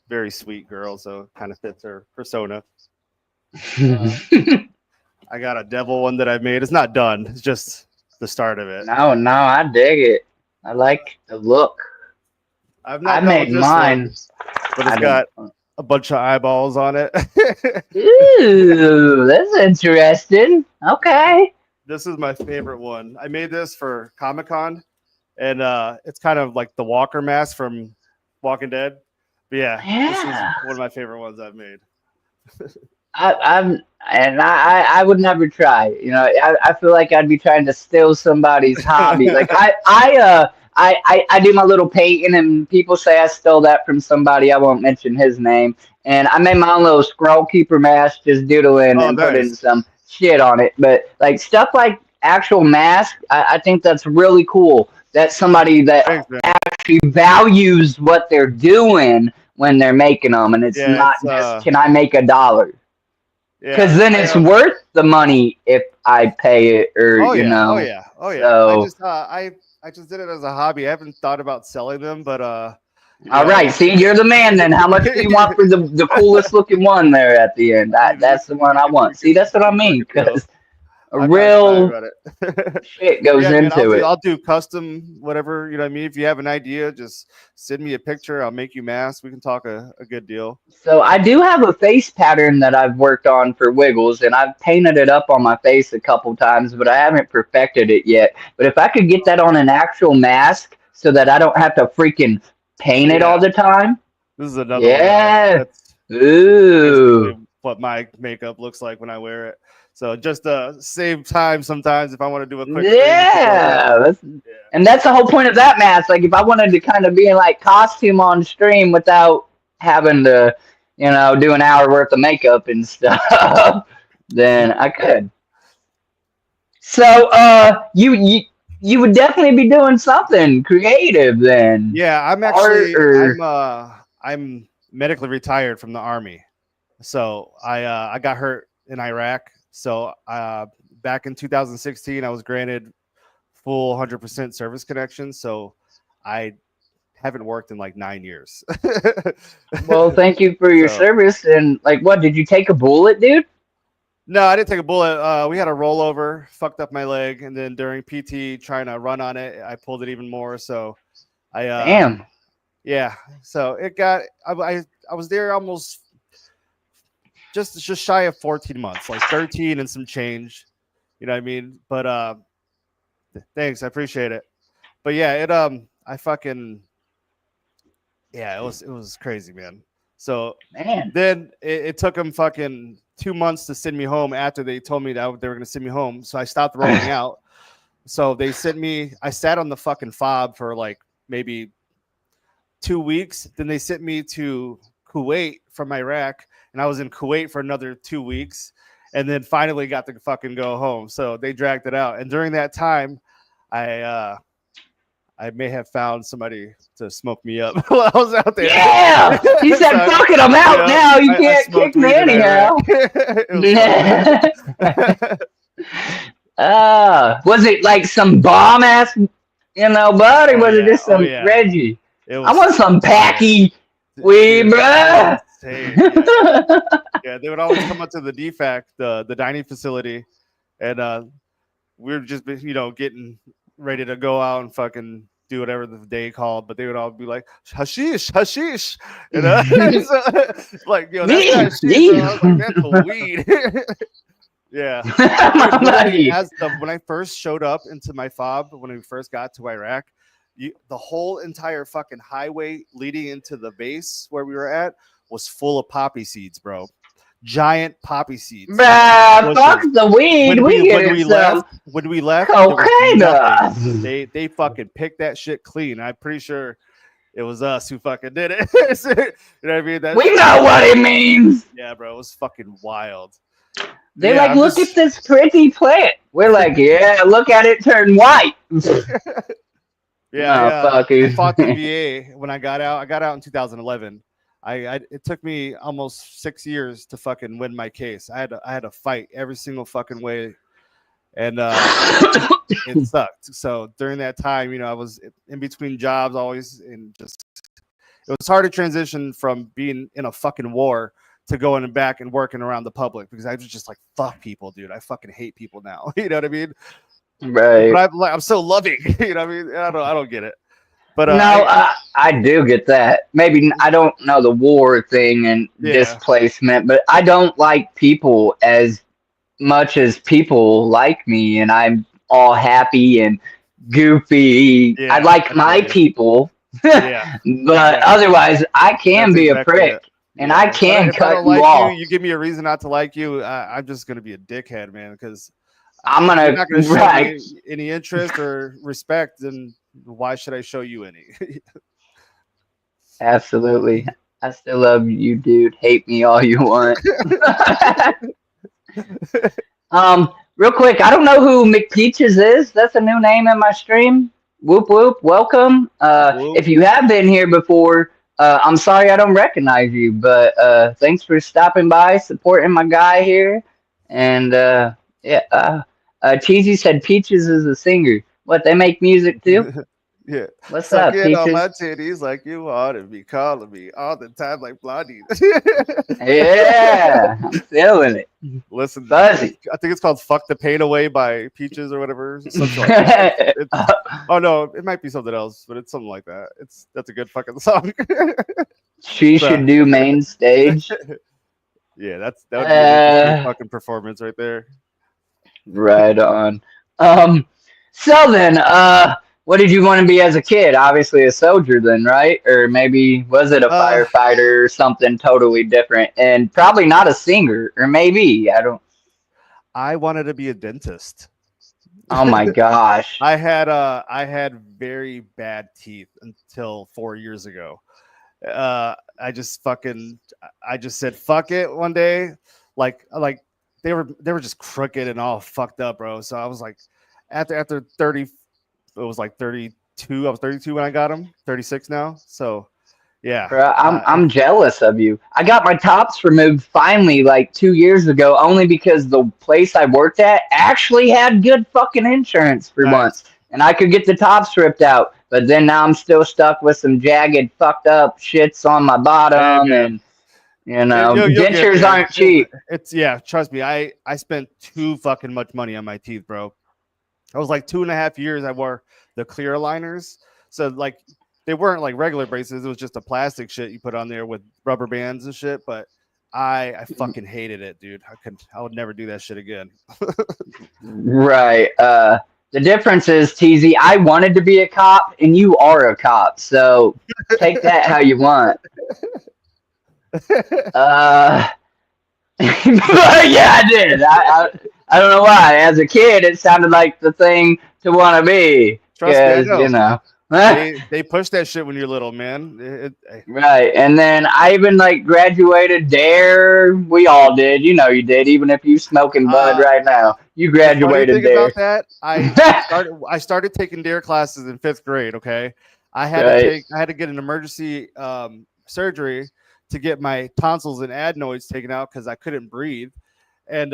very sweet girl, so kind of fits her persona. I got a devil one that I made. It's not done. It's just the start of it. No, I dig it. I like the look. I've I not done with made this mine. one, but it's got a bunch of eyeballs on it. Ooh, that's interesting. Okay. This is my favorite one. I made this for Comic-Con, and it's kind of like the Walker mask from Walking Dead. But yeah, this is one of my favorite ones I've made. I would never try. You know, I feel like I'd be trying to steal somebody's hobby. Like I do my little painting, and people say I stole that from somebody. I won't mention his name. And I made my own little scroll keeper mask, just doodling and putting some shit on it. But like stuff like actual mask, I think that's really cool. That's somebody that actually values what they're doing when they're making them, and it's not just can I make $1? Because then it's worth the money if I pay it, or you know. Oh yeah. So, I just did it as a hobby. I haven't thought about selling them, but all right. See, you're the man. Then how much do you want for the coolest looking one there at the end? That's the one I want. See, that's what I mean. Because real shit goes into it. I'll do custom whatever, you know what I mean? If you have an idea, just send me a picture. I'll make you masks. We can talk a good deal. So I do have a face pattern that I've worked on for Wiggles, and I've painted it up on my face a couple times, but I haven't perfected it yet. But if I could get that on an actual mask so that I don't have to freaking paint it all the time. This is another one. That's ooh. What my makeup looks like when I wear it. So just save time sometimes if I want to do a quick and that's the whole point of that mask. Like if I wanted to kind of be in like costume on stream without having to, you know, do an hour worth of makeup and stuff, then I could. So you would definitely be doing something creative then. Yeah, I'm actually I'm medically retired from the Army. So I got hurt in Iraq. So back in 2016, I was granted full 100% service connection. So I haven't worked in like 9 years. Well, thank you for your service. And like, what, did you take a bullet, dude? No, I didn't take a bullet. We had a rollover, fucked up my leg. And then during PT trying to run on it, I pulled it even more. So I, damn. Yeah. So it got, I was there almost just shy of 14 months, like 13 and some change, you know what I mean? But thanks, I appreciate it. But yeah, it was crazy, man. So then it took them fucking 2 months to send me home after they told me that they were gonna send me home. So I stopped rolling out. So they sent me, I sat on the fucking fob for like maybe 2 weeks. Then they sent me to Kuwait from Iraq. And I was in Kuwait for another 2 weeks, and then finally got to fucking go home. So they dragged it out. And during that time, I may have found somebody to smoke me up while I was out there. Yeah, he said, so, "Fuck it, I'm out now. You can't kick me anyhow." Was it like some bomb ass, you know, buddy? Was it just some Reggie? I want some Packy weed, bruh. Yeah, they would always come up to the DFAC, the dining facility, and we were just, you know, getting ready to go out and fucking do whatever the day called, but they would all be like, hashish, you know. So, like, yo, that's not hashish. So I was like, that's for weed. Yeah. When I first showed up into my fob, when we first got to Iraq, the whole entire fucking highway leading into the base where we were at was full of poppy seeds, bro. Giant poppy seeds. Fuck the weed. When we left, they fucking picked that shit clean. I'm pretty sure it was us who fucking did it. You know what I mean? We know what it means. Yeah, bro. It was fucking wild. They're like, look at this pretty plant. We're like, yeah, look at it turn white. I fought the VA when I got out. I got out in 2011. It took me almost 6 years to fucking win my case. I had to fight every single fucking way and it sucked. So during that time, I was in between jobs always, and just it was hard to transition from being in a fucking war to going back and working around the public, because I was just like, fuck people, dude. I fucking hate people now. You know what I mean? Right. But I'm so loving. You know what I mean? I don't get it. But No, I do get that. Maybe I don't know the war thing and yeah, displacement, but I don't like people as much as people like me, and I'm all happy and goofy. I yeah, like I feel my you. people, Yeah, but exactly. otherwise, I can That's be a exactly it. prick, and I Yeah. can If I cut don't you like you, off. you give me a reason not to like you. I'm just gonna be a dickhead, man. Because I'm if you're gonna not gonna show right. me any interest or respect, then why should I show you any? Absolutely. I still love you, dude. Hate me all you want. Real quick, I don't know who McPeaches is. That's a new name in my stream. Whoop whoop. Welcome. Whoop. If you have been here before, I'm sorry I don't recognize you, but thanks for stopping by, supporting my guy here. And yeah, Cheesy said Peaches is a singer. What, they make music too? Yeah, What's up, sucking on Peaches? my titties like you ought to be calling me all the time like Blondie. Yeah, I'm feeling it. Listen, Fuzzy. I think it's called "Fuck the Pain Away" by Peaches or whatever, some shit like that. Oh no, it might be something else, but it's something like that. That's a good fucking song. She So, should do main stage. yeah, that would be an interesting Uh, fucking performance right there. right on. Um, so then, what did you want to be as a kid? Obviously a soldier then, right? Or maybe was it a Uh, firefighter or something totally different? And probably not a singer, or maybe, I don't, I wanted to be a dentist. oh my gosh. I had very bad teeth until 4 years ago. I just fucking I just said fuck it one day. Like they were just crooked and all fucked up, bro. So I was like, after 30, it was like 32. I was 32 when I got them. 36 now. So yeah, Bro, I'm jealous of you. I got my tops removed finally like 2 years ago, only because the place I worked at actually had good fucking insurance for once, nice. and I could get the tops ripped out. But then now I'm still stuck with some jagged, fucked up shits on my Hey bottom, man, and you'll get dentures there. aren't cheap. It's yeah. Trust me. I spent too fucking much money on my teeth, bro. I was like 2.5 years. I wore the clear aligners, so like they weren't like regular braces. It was just a plastic shit you put on there with rubber bands and shit. But I fucking hated it, dude. I would never do that shit again. Right. The difference is, TZ, I wanted to be a cop, and you are a cop, so take that how you want. Uh, yeah, I did. I don't know why. As a kid, it sounded like the thing to want to be, Trust me, I because know. right. They push that shit when you're little, man. And then I even like graduated Dare. We all did. You know, you did. Even if you smoking bud Uh, right now, you the funny graduated thing about Dare. that, I started taking dare classes in 5th grade. Okay, Right. I had to get an emergency surgery to get my tonsils and adenoids taken out because I couldn't breathe, and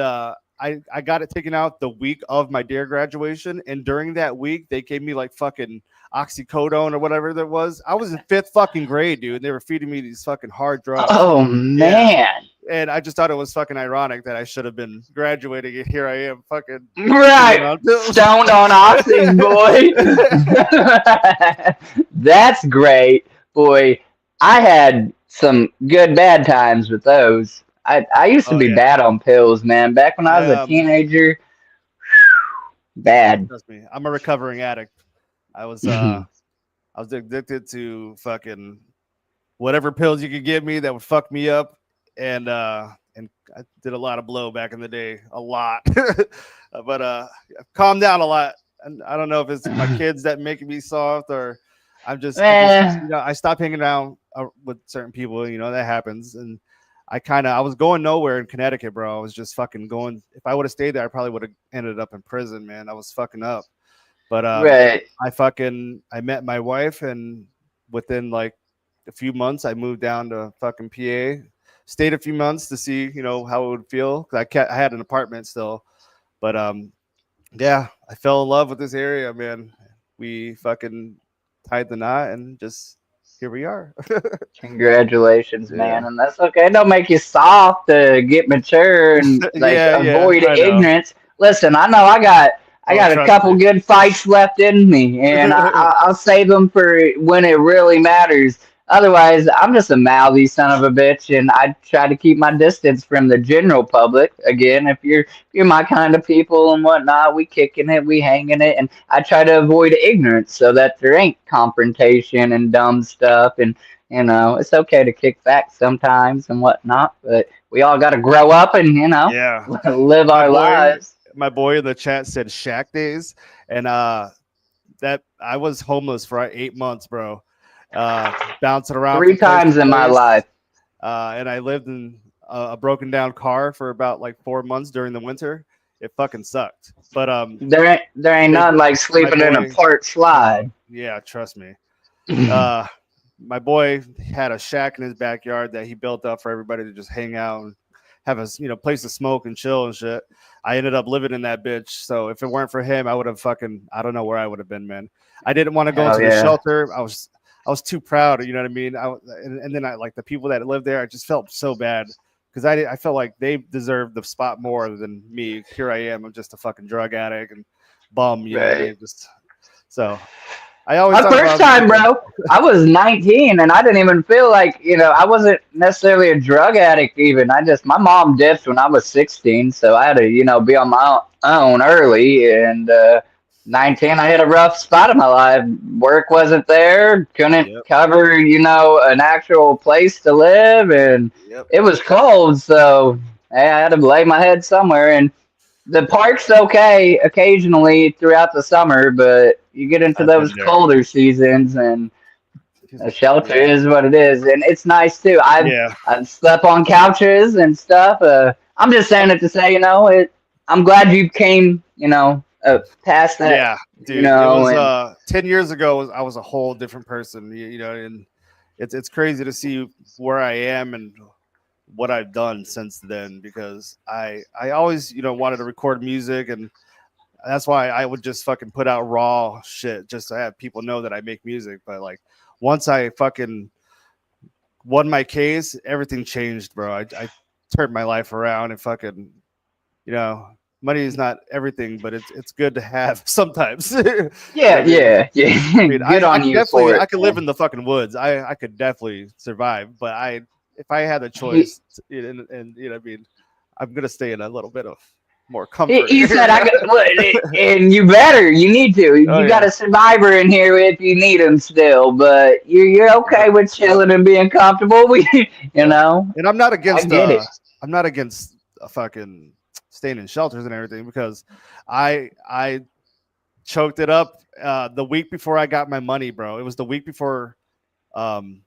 I got it taken out the week of my dare graduation, and during that week they gave me like fucking oxycodone or whatever that was. I was in 5th fucking grade, dude. And they were feeding me these fucking hard drugs. Oh Yeah. man. And I just thought it was fucking ironic that I should have been graduating, and here I am, fucking Right. on pills. Stoned on oxys, boy. That's great, boy. I had some good bad times with those. I used to Oh be yeah, bad on pills, man. Back when I I was a teenager, bad. trust me, I'm a recovering addict. I was I was addicted to fucking whatever pills you could give me that would fuck me up, and I did a lot of blow back in the day, a lot. But I've calmed down a lot. And I don't know if it's my kids that making me soft, or I just Eh, I stopped hanging around with certain people. That happens, and I was going nowhere in Connecticut, bro. I was just fucking going. If I would have stayed there, I probably would have ended up in prison, man. I was fucking up. But right. I met my wife, and within like a few months, I moved down to fucking PA. Stayed a few months to see how it would feel, because I had an apartment still, but yeah, I fell in love with this area, man. We fucking tied the knot and just here we are. Congratulations, man, Yeah. and that's okay. It don't make you soft to get mature and like Yeah, yeah, avoid I know. ignorance. Listen, I know I Oh, got a trust couple me. good fights left in me, and I'll save them for when it really matters. Otherwise, I'm just a mouthy son of a bitch, and I try to keep my distance from the general public. Again, if you're my kind of people and whatnot, we kicking it, we hanging it, and I try to avoid ignorance so that there ain't confrontation and dumb stuff and it's okay to kick back sometimes and whatnot, but we all got to grow up and, Yeah. live My our boy, lives. my boy in the chat said Shack days, and that I was homeless for 8 months, bro. Bouncing around Three from place to times in my place. life. And I lived in a broken down car for about like 4 months during the winter. It fucking sucked. But There ain't they nothing like my sleeping in a boy, park slide. yeah, trust me. Uh, my boy had a shack in his backyard that he built up for everybody to just hang out and have a place to smoke and chill and shit. I ended up living in that bitch. So if it weren't for him, I would have fucking I don't know where I would have been, man. I didn't want to go Hell into the yeah. shelter. I was too proud. You know what I mean? And then I like the people that lived there. I just felt so bad because I felt like they deserved the spot more than me. Here I am. I'm just a fucking drug addict and bum. You know what I Right. mean? Just so I always My thought if I first was a time, good bro, I was 19 and I didn't even feel like, I wasn't necessarily a drug addict even. My mom dipped when I was 16, so I had to, be on my own early. And 19, I hit a rough spot in my life. Work wasn't there, couldn't Yep. cover, an actual place to live, and Yep. it was cold, so hey, I had to lay my head somewhere. And the park's okay occasionally throughout the summer, but you get into I've been those there. colder seasons and a shelter Yeah. is what it is, and it's nice too. Yeah. I've slept on couches and stuff. I'm just saying it to say, I'm glad you came, past that, Yeah, dude. It was and 10 years ago I was a whole different person, and it's crazy to see where I am and what I've done since then because I always, wanted to record music and that's why I would just fucking put out raw shit just to have people know that I make music, but like once I fucking won my case, everything changed, bro. I turned my life around and fucking you know, money is not everything, but it's good to have sometimes. You know what yeah, I mean? yeah, I yeah. mean, Good I on could you definitely for I it, could live man. in the fucking woods. I could definitely survive, but if I had a He, choice, and you know, what I mean, I'm gonna stay in a little bit of more comfort he said, area. and you better, you need to. Oh You got yeah, a survivor in here if you need him still, but you're yep, okay with yep, chilling and being comfortable. yep. And I get it. I'm not against a fucking staying in shelters and everything because I choked it up the week before I got my money, bro. It was the week before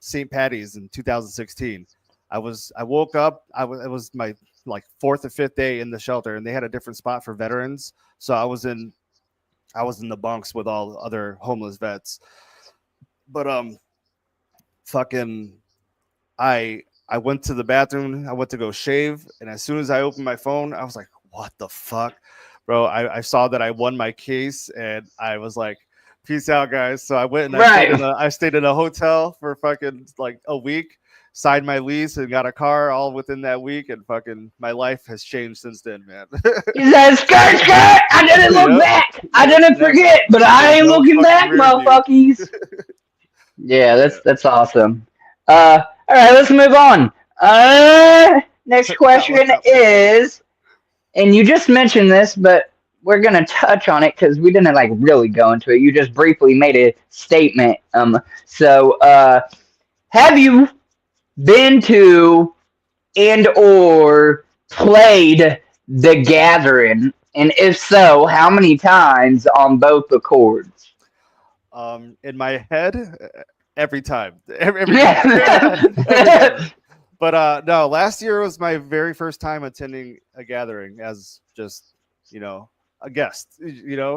St. Patty's in 2016. I woke up. It was my like fourth or fifth day in the shelter, and they had a different spot for veterans. So I was in the bunks with all other homeless vets. But fucking I went to the bathroom. I went to go shave, and as soon as I opened my phone, I was like, "What the fuck, bro?" I saw that I won my case, and I was like, "Peace out, guys." So I went and Right. I stayed in a hotel for fucking like a week, signed my lease, and got a car all within that week, and fucking my life has changed since then, man. He said, skirt, skirt. I didn't look Yep, back. I yep. didn't forget, but I There's ain't no looking fucking back, rear view. motherfuckers. Yeah, Yeah, that's awesome. All right, let's move on. Next that was question that was fun. is, and you just mentioned this, but we're gonna touch on it because we didn't like really go into it. You just briefly made a statement. So have you been to and or played The Gathering? And if so, how many times on both accords? In my head, every time, every time, every time. But no, last year was my very first time attending a gathering as just you know a guest.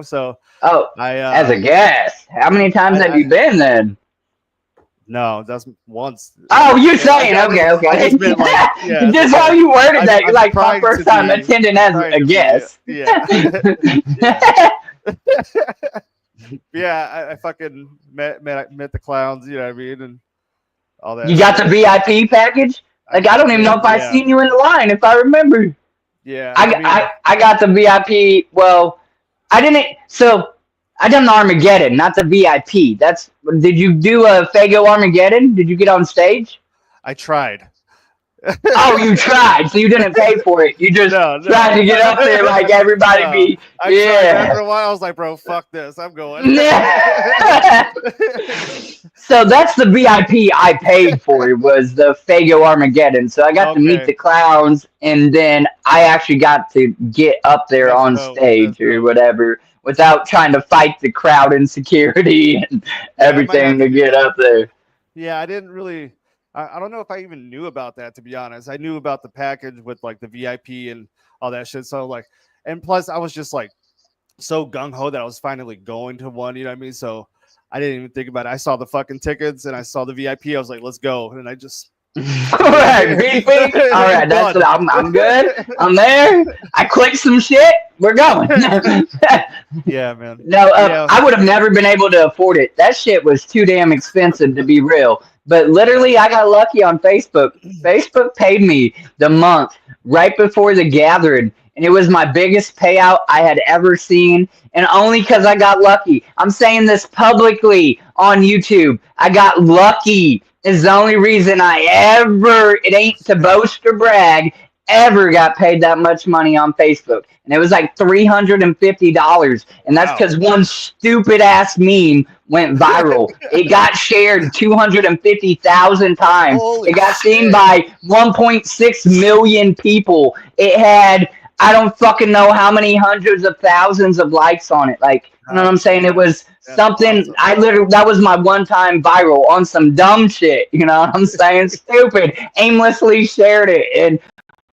So Oh, I as a guest, how many times have I you been then? No, that's once. Oh, you're saying okay. I just meant like, yeah, Just how you worded that. You're I'm like my trying first to time be, attending I'm as trying a to be, guest. yeah, yeah. I fucking met the clowns. You know what I mean, and all that You got the shit. VIP package? Like I I don't even know did, if I yeah, seen you in the line. If I remember, yeah. I mean, I got the VIP. Well, I didn't. So I done the Armageddon, not the VIP. That's. Did you do a Fago Armageddon? Did you get on stage? I tried. Oh, you tried, so you didn't pay for it. You just No, tried to get up there like everybody no. be. I tried. After Yeah. a while, I was like, bro, fuck this. I'm going. So that's the VIP I paid for was the Fago Armageddon. So I got to meet Okay, the clowns, and then I actually got to get up there that's on dope. That's stage or dope. whatever without trying to fight the crowd and security and Yeah, I might have everything to to do get that. up there. Yeah, I didn't really. I don't know if I even knew about that, to be honest. I knew about the package with like the VIP and all that shit. So like, and plus I was just like so gung ho that I was finally going to one. You know what I mean? So I didn't even think about it. I saw the fucking tickets and I saw the VIP. I was like, let's go, and I just All right, beep beep. All right, that's what I'm good. I'm there. I clicked some shit. We're going. Yeah, man. No, Yeah, I would have never been able to afford it. That shit was too damn expensive to be real. But yeah. literally, I got lucky on Facebook. Facebook paid me the month right before the gathering, and it was my biggest payout I had ever seen, and only because I got lucky. I'm saying this publicly on YouTube. I got lucky. Is the only reason I ever, it ain't to boast or brag, ever got paid that much money on Facebook. And it was like $350. And that's Wow. because one stupid ass meme went viral. It got shared 250,000 times. It Holy got seen shit. by 1.6 million people. It had, I don't fucking know how many hundreds of thousands of likes on it. Like, you know what God I'm saying? It damn. was That's something, awesome. I literally, that was my one time viral on some dumb shit. You know what I'm saying? Stupid. Aimlessly shared it. And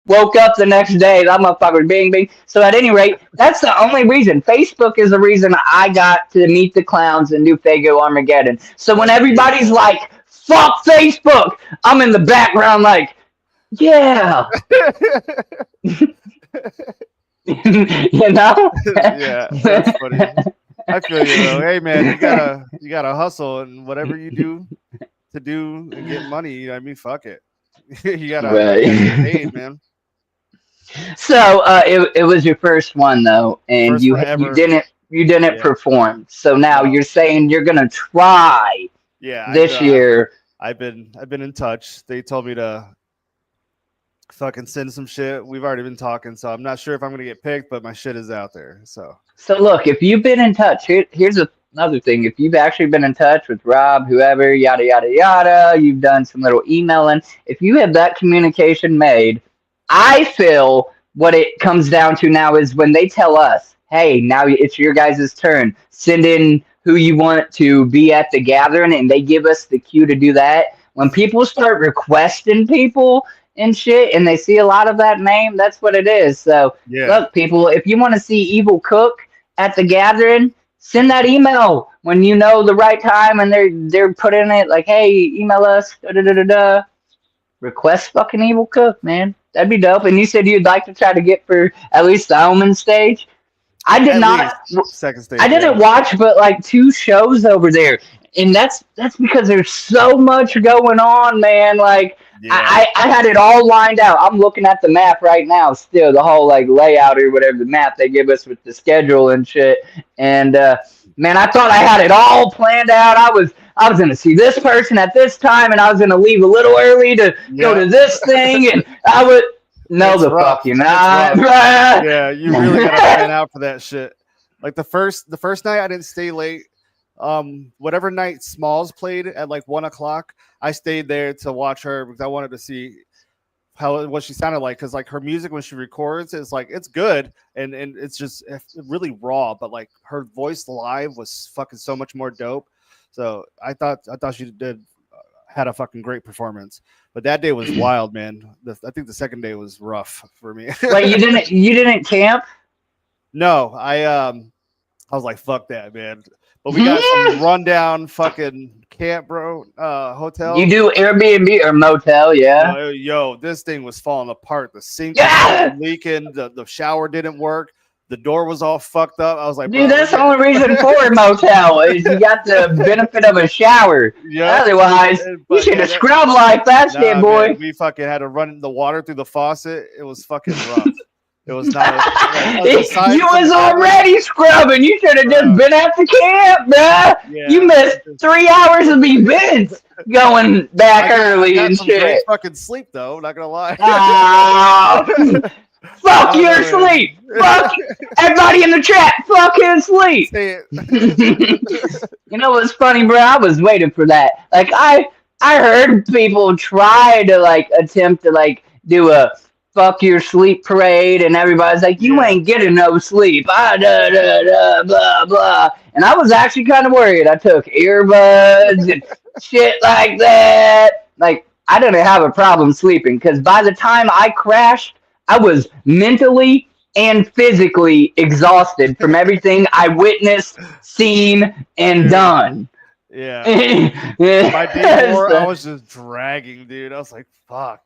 woke up the next day, that motherfucker was bing bing. So at any rate, that's the only reason. Facebook is the reason I got to meet the clowns and do Fago Armageddon. So when That's everybody's beautiful. like, fuck Facebook, I'm in the background like, yeah. You know? Yeah, that's funny. I feel you though. Hey man, you gotta hustle and whatever you do to do and get money, you know what I mean? Fuck it. You gotta get Right. paid, man. So it was your first one though, and First one you ever. didn't Yeah. perform. So now No. you're saying you're gonna try Yeah, this year. I've been in touch. They told me to fucking send some shit. We've already been talking, so I'm not sure if I'm gonna get picked, but my shit is out there. So So look, if you've been in touch, here's another thing. If you've actually been in touch with Rob, whoever, yada yada yada, you've done some little emailing. If you have that communication made, I feel what it comes down to now is when they tell us, "Hey, now it's your guys' turn. Send in who you want to be at the gathering," and they give us the cue to do that. When people start requesting people and shit, and they see a lot of that name, that's what it is. So yeah. look, people, if you want to see Evil Cook at the gathering, send that email when you know the right time and they're putting it like, hey, email us, da da da da da. Request fucking Evil Cook, man. That'd be dope. And you said you'd like to try to get for at least the Omen stage. I did At least not. second I stage, yeah. didn't watch but like two shows over there, and that's because there's so much going on, man. Like Yeah. I had it all lined out. I'm looking at the map right now, still the whole like layout or whatever the map they give us with the schedule and shit. And man, I thought I had it all planned out. I was gonna see this person at this time, and I was gonna leave a little early to go Yeah. to this thing, and I would. No, It's the rough. fuck you It's not. rough. Yeah, you really gotta plan out for that shit. Like the first night I didn't stay late. Whatever night Smalls played at like 1 o'clock, I stayed there to watch her because I wanted to see what she sounded like, because like her music when she records is like it's good and it's just really raw, but like her voice live was fucking so much more dope. So I thought she did had a fucking great performance. But that day was wild, man. I think the second day was rough for me. Wait, you didn't camp? No, I was like, fuck that, man. But we got some rundown fucking camp, bro. Hotel. You do Airbnb or motel, yeah? Yo, this thing was falling apart. The sink was Yeah! leaking. The shower didn't work. The door was all fucked up. I was like, Dude, bro, that's the only reason for a motel is you got the benefit of a shower. yeah. Otherwise, you should have scrubbed like that shit, boy. Man, we fucking had to run the water through the faucet. It was fucking rough. It was not. You was already scrubbing. You should have just been at the camp, bruh. Yeah, you missed 3 hours of events going back early and some great shit. fucking sleep though. Not gonna lie. Fuck your sleep. Fuck everybody in the chat. Fuck his sleep. You know what's funny, bro? I was waiting for that. Like I heard people try to like attempt to like do a fuck your sleep parade, and everybody's like, you ain't getting no sleep. Blah blah. And I was actually kind of worried. I took earbuds and shit like that. Like I didn't have a problem sleeping because by the time I crashed, I was mentally and physically exhausted from everything I witnessed, seen, and done. Yeah. My day four, I was just dragging, dude. I was like, fuck.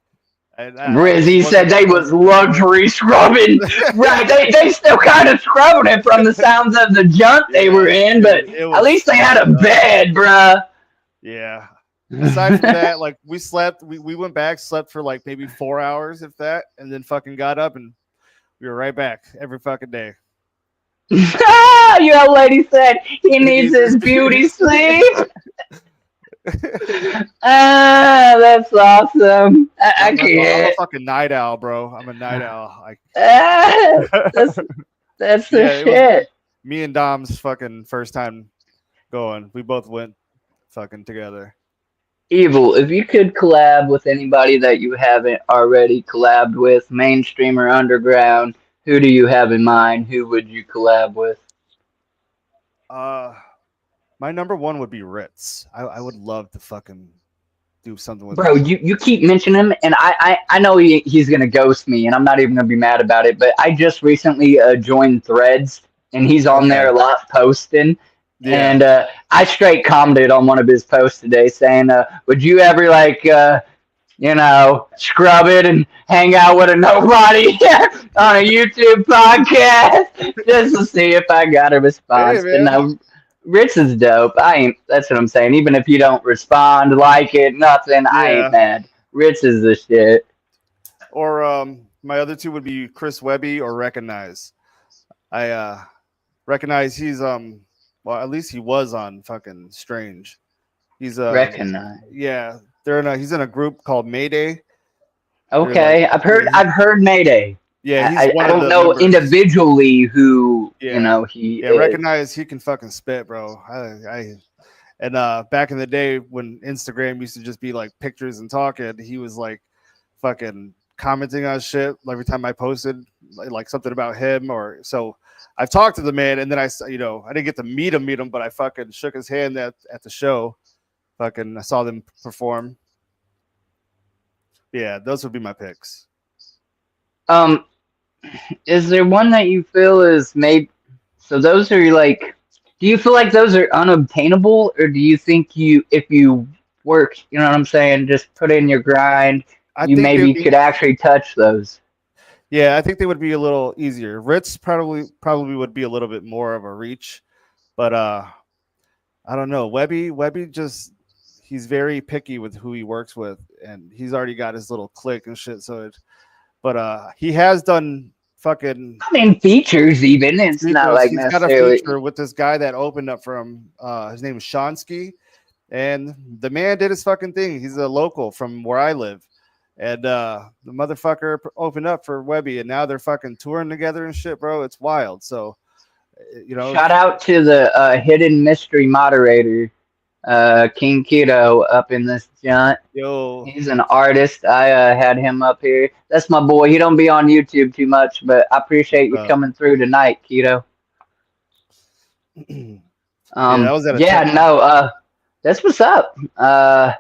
Rizzy said they was luxury scrubbing. Right, they still kind of scrubbing it from the sounds of the junk they were in, but at least they had a bed, bruh. Yeah. Aside from that, like we slept, we went back, slept for like maybe 4 hours, if that, and then fucking got up and we were right back every fucking day. Your old lady said he needs his beauty sleep. That's awesome. I can't. I'm a fucking night owl, bro. I'm a night owl. That's the shit. Me and Dom's fucking first time going. We both went fucking together. Evil, if you could collab with anybody that you haven't already collabed with, mainstream or underground, who do you have in mind? Who would you collab with? My number one would be Ritz. I would love to fucking do something with Bro, you keep mentioning him, and I know he's going to ghost me, and I'm not even going to be mad about it, but I just recently joined Threads, and he's on there a lot posting. Yeah. And I straight commented on one of his posts today saying, would you ever, like, scrub it and hang out with a nobody on a YouTube podcast just to see if I got a response? Hey, but no, Rich is dope. That's what I'm saying. Even if you don't respond, like it, nothing, I ain't mad. Rich is the shit. Or my other two would be Chris Webby or Recognize. I Recognize he's well, at least he was on fucking Strange. He's Recognize. Yeah, he's in a group called Mayday. Okay, like, I've heard Mayday. Yeah, I don't know members. Individually who he. Yeah, Recognize he can fucking spit, bro. And back in the day when Instagram used to just be like pictures and talking, he was like fucking commenting on shit every time I posted like something about him or so. I've talked to the man, and then I didn't get to meet him, but I fucking shook his hand at the show. Fucking, I saw them perform. Yeah, those would be my picks. Is there one that you feel is maybe? So those are like, do you feel like those are unobtainable, or do you think if you work, you know what I'm saying, just put in your grind, you maybe could actually touch those? Yeah, I think they would be a little easier. Ritz probably would be a little bit more of a reach, but I don't know. Webby just he's very picky with who he works with, and he's already got his little clique and shit. So, but he has done fucking. I mean, features even. It's not like he's necessarily. Got a feature with this guy that opened up for him. His name is Shonsky, and the man did his fucking thing. He's a local from where I live. And the motherfucker opened up for Webby, and now they're fucking touring together and shit, bro. It's wild. So, shout out to the hidden mystery moderator, King Keto, up in this joint. Yo, he's an artist. I had him up here. That's my boy. He don't be on YouTube too much, but I appreciate you coming through tonight, Keto. That's what's up. I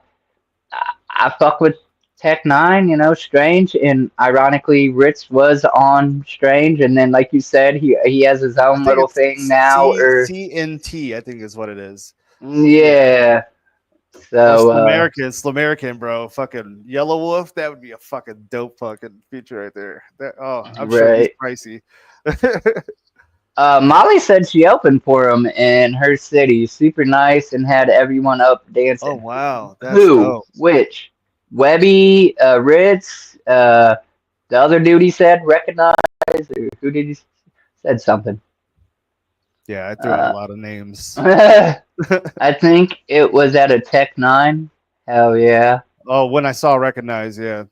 fuck with Tech Nine, Strange, and ironically, Ritz was on Strange, and then like you said, he has his I own think little it's thing now, or CNT. I think is what it is. Yeah. yeah. Or So Slamerican, bro. Fucking Yellow Wolf. That would be a fucking dope fucking feature right there. I'm sure he's right. pricey. Molly said she opened for him in her city, super nice, and had everyone up Oh dancing. wow, that's Who? dope. Which? Webby, Ritz, the other dude he said recognize, or who did he said something? Yeah, I threw out a Uh, lot of names. I think it was at a Tech Nine. Hell yeah! Oh, when I saw Recognize, yeah.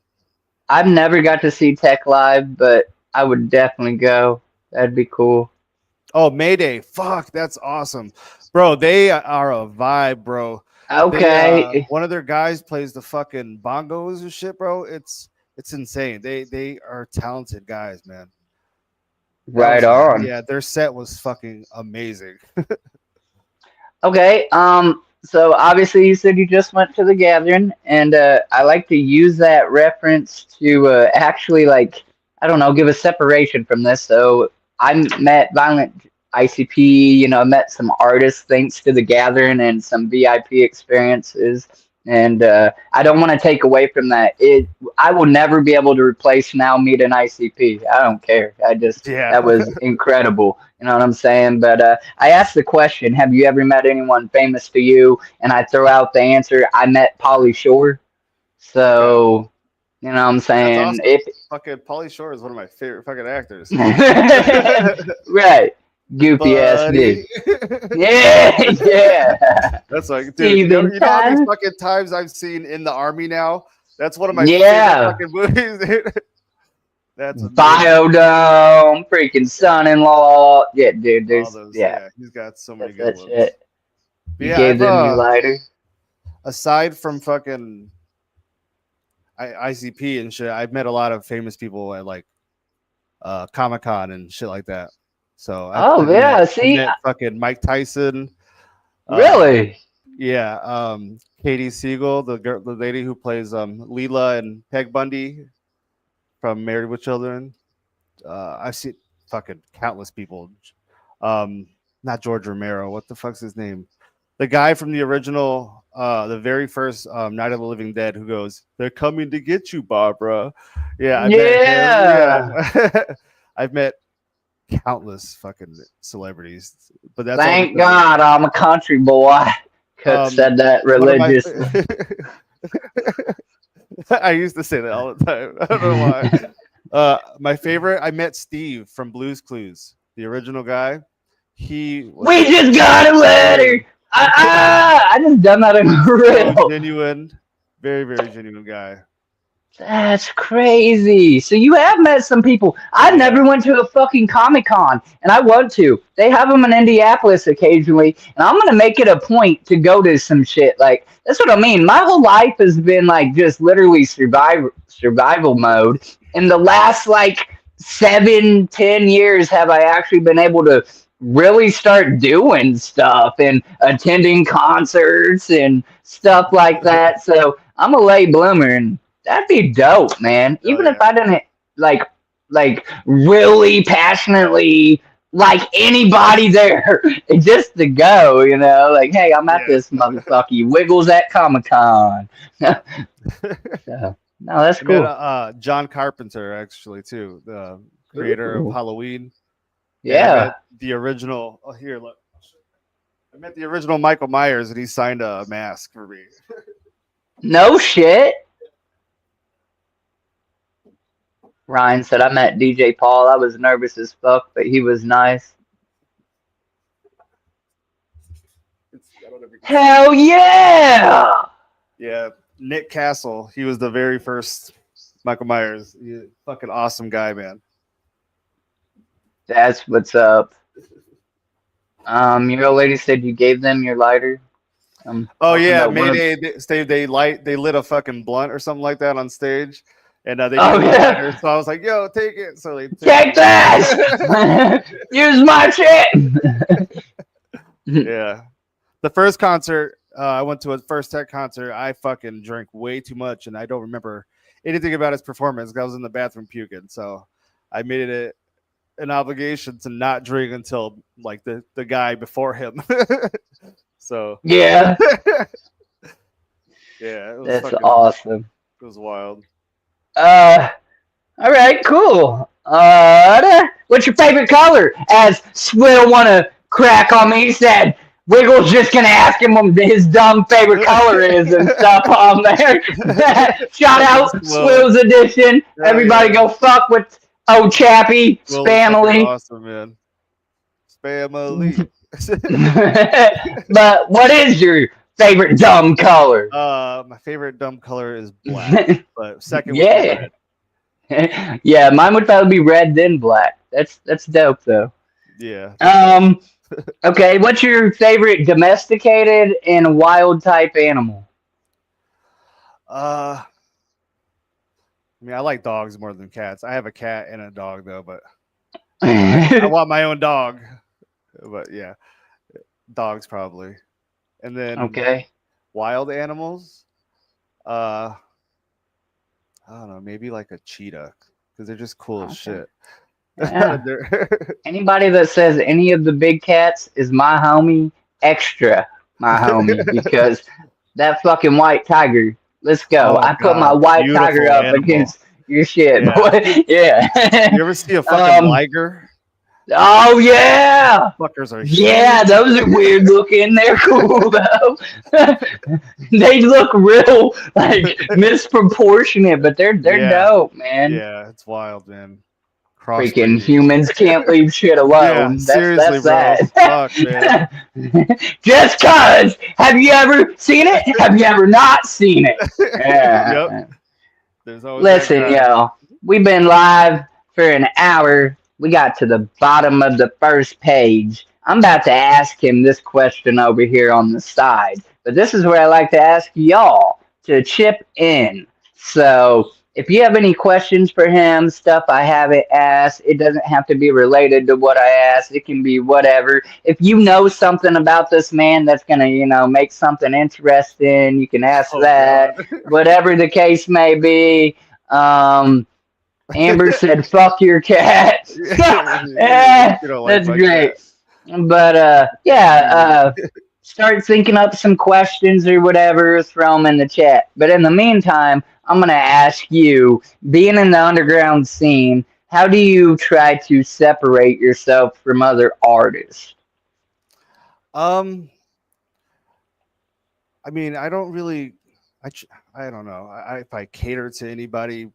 I've never got to see Tech live, but I would definitely go. That'd be cool. Oh, Mayday. Fuck, that's awesome. Bro, they are a vibe, bro. They Okay, one of their guys plays the fucking bongos and shit, bro. It's insane. They are talented guys, man. That right was on. yeah, their set was fucking amazing. Okay, so obviously you said you just went to the gathering, and I like to use that reference to actually, like, I don't know, give a separation from this. So I met Violent ICP, met some artists thanks to the gathering and some VIP experiences. And I don't want to take away from that. I will never be able to replace Now Meet an ICP. I don't care. Yeah. That was incredible. You know what I'm saying? But I asked the question, have you ever met anyone famous to you? And I throw out the answer, I met Polly Shore. Okay. So, you know what I'm That's saying? awesome. Fucking Pauly Shore is one of my favorite fucking actors. Right. Goopy ass dude. Buddy. Yeah, yeah. That's like, dude, Steven you know how many Tyler? fucking times I've seen In the Army now? That's one of my favorite Yeah. fucking movies, dude. That's amazing. Biodome, freaking son-in-law. Yeah, dude, All there's, those, yeah, yeah, he's got so many that's good that ones. shit. But You yeah, gave I've them your lighter? aside from fucking ICP and shit, I've met a lot of famous people at like Comic Con and shit like that. So Oh, I yeah, see? met fucking Mike Tyson. Uh, Really? yeah, Katie Siegel, the lady who plays Leela and Peg Bundy from Married with Children. I've seen fucking countless people. Not George Romero. What the fuck's his name? The guy from the original, the very first Night of the Living Dead, who goes, "They're coming to get you, Barbara." Yeah, I met him. Yeah. Yeah, I've met countless fucking celebrities, but that's all Thank because God I'm a country boy. Could of said that one of my. religiously. I used to say that all the time. I don't know why. My favorite, I met Steve from Blue's Clues, the original guy. He was We just got a letter. I just done that in so real. genuine, very very genuine guy. That's crazy. So you have met some people. I Yeah, never went to a fucking Comic Con, and I want to. They have them in Indianapolis occasionally, and I'm gonna make it a point to go to some shit. Like that's what I mean. My whole life has been like just literally survival mode. In the last like 7, 10 years, have I actually been able to really start doing stuff and attending concerts and stuff like that. So I'm a late bloomer, and that'd be dope, man. oh Even if yeah, I didn't like really passionately like anybody there, just to go, like, hey, I'm at yeah. this motherfucker Wiggles at Comic Con. So, no, that's I met cool. John Carpenter actually too, the creator of Ooh. Halloween, and I met Yeah. the original. Oh, here, look. I met the original Michael Myers, and he signed a mask for me. No shit. Ryan said I met DJ Paul. I was nervous as fuck, but he was nice. I don't know if you can see it. Hell yeah! Yeah, Nick Castle. He was the very first Michael Myers. He's a fucking awesome guy, man. That's what's up. Your old lady said you gave them your lighter. I'm Oh hoping yeah, that one of. Mayday. They lit a fucking blunt or something like that on stage, and they Oh gave me a lighter. yeah, So I was like, "Yo, take it." So they took take it. that! Use my shit. Yeah, the first concert I went to a first tech concert. I fucking drank way too much, and I don't remember anything about his performance. I was in the bathroom puking, so I made it an obligation to not drink until like the guy before him. So Yeah, yeah, it was that's fucking, awesome. it was wild. Uh, all right, cool. What's your favorite color? As Swill wanna crack on me, he said Wiggle's just gonna ask him what his dumb favorite color is and stuff on there. Shout Fucking out Swill. Swill's edition. Oh Everybody yeah, go fuck with old Chappie, Swill is fucking Spamily. awesome, man. Spamily. But what is your favorite dumb color? My favorite dumb color is black, but second would be Yeah. red. Yeah, mine would probably be red then black. That's dope though. Yeah. Um, okay, what's your favorite domesticated and wild type animal? I mean, I like dogs more than cats. I have a cat and a dog though, but I want my own dog. But yeah, dogs probably. And then Okay. wild animals, I don't know, maybe like a cheetah because they're just cool as Okay. shit. Yeah. They're- Anybody that says any of the big cats is my homie, extra my homie, because that fucking white tiger. Let's go. oh I put my god, white tiger beautiful up animal. against your shit, Yeah. boy. Yeah. You ever see a fucking liger? Oh yeah. Fuckers are Yeah, huge. those are weird looking. They're cool though. They look real like misproportionate, but they're Yeah, dope, man. yeah, it's wild, man. Freaking Crossbreeding. humans can't leave shit Yeah, alone. seriously, That's bro. Fuck, man. that. Just cause. Have you ever seen it? Have you ever not seen it? Yeah. Yep. There's always that Listen, guy. yo, we've been live for an hour. We got to the bottom of the first page. I'm about to ask him this question over here on the side, but this is where I like to ask y'all to chip in. So if you have any questions for him, stuff I haven't asked, it doesn't have to be related to what I asked. It can be whatever. If you know something about this man that's gonna, make something interesting, you can ask Oh that. god. Whatever the case may be. Amber said, "Fuck your cat." Eh, You don't like that's my great. cat. But yeah, start thinking up some questions or whatever, throw them in the chat. But in the meantime, I'm gonna ask you, being in the underground scene, how do you try to separate yourself from other artists? Um, I mean, I don't really, I don't know if I cater to anybody,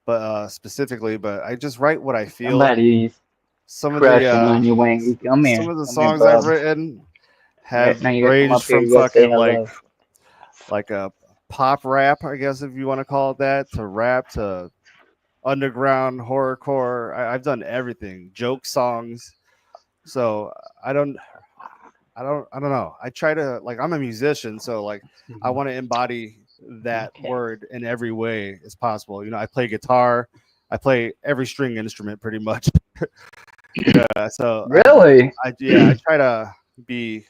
but specifically, but I just write what I feel. Somebody's Some of crushing the on you, Wayne. Come here. some of the Come here, songs I've bub. written Right, have now you gotta come up ranged here. from You gotta say fucking hello. like a pop rap, I guess if you want to call it that, to rap to underground horrorcore. I've done everything, joke songs. So I don't know. I try to, like, I'm a musician, so like I want to embody that Okay. word in every way as possible. I play guitar, I play every string instrument pretty much. So Really? I try to be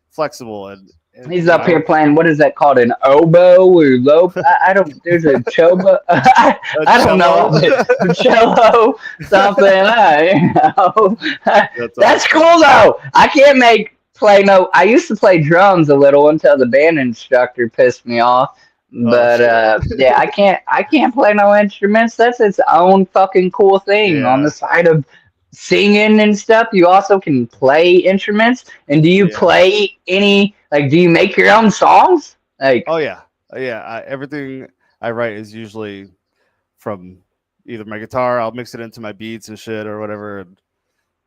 flexible and He's up here playing. What is that called? An oboe or lope? I don't. There's a choba. I don't know. cello. Cello, something. That's That's awesome. cool though. I can't play no. I used to play drums a little until the band instructor pissed me off. But Shit. yeah, I can't play no instruments. That's its own fucking cool thing. On Yeah, the side of singing and stuff, you also can play instruments. And do you yeah. play any, like, do you make your own songs? Like, Oh yeah, everything I write is usually from either my guitar. I'll mix it into my beats and shit or whatever,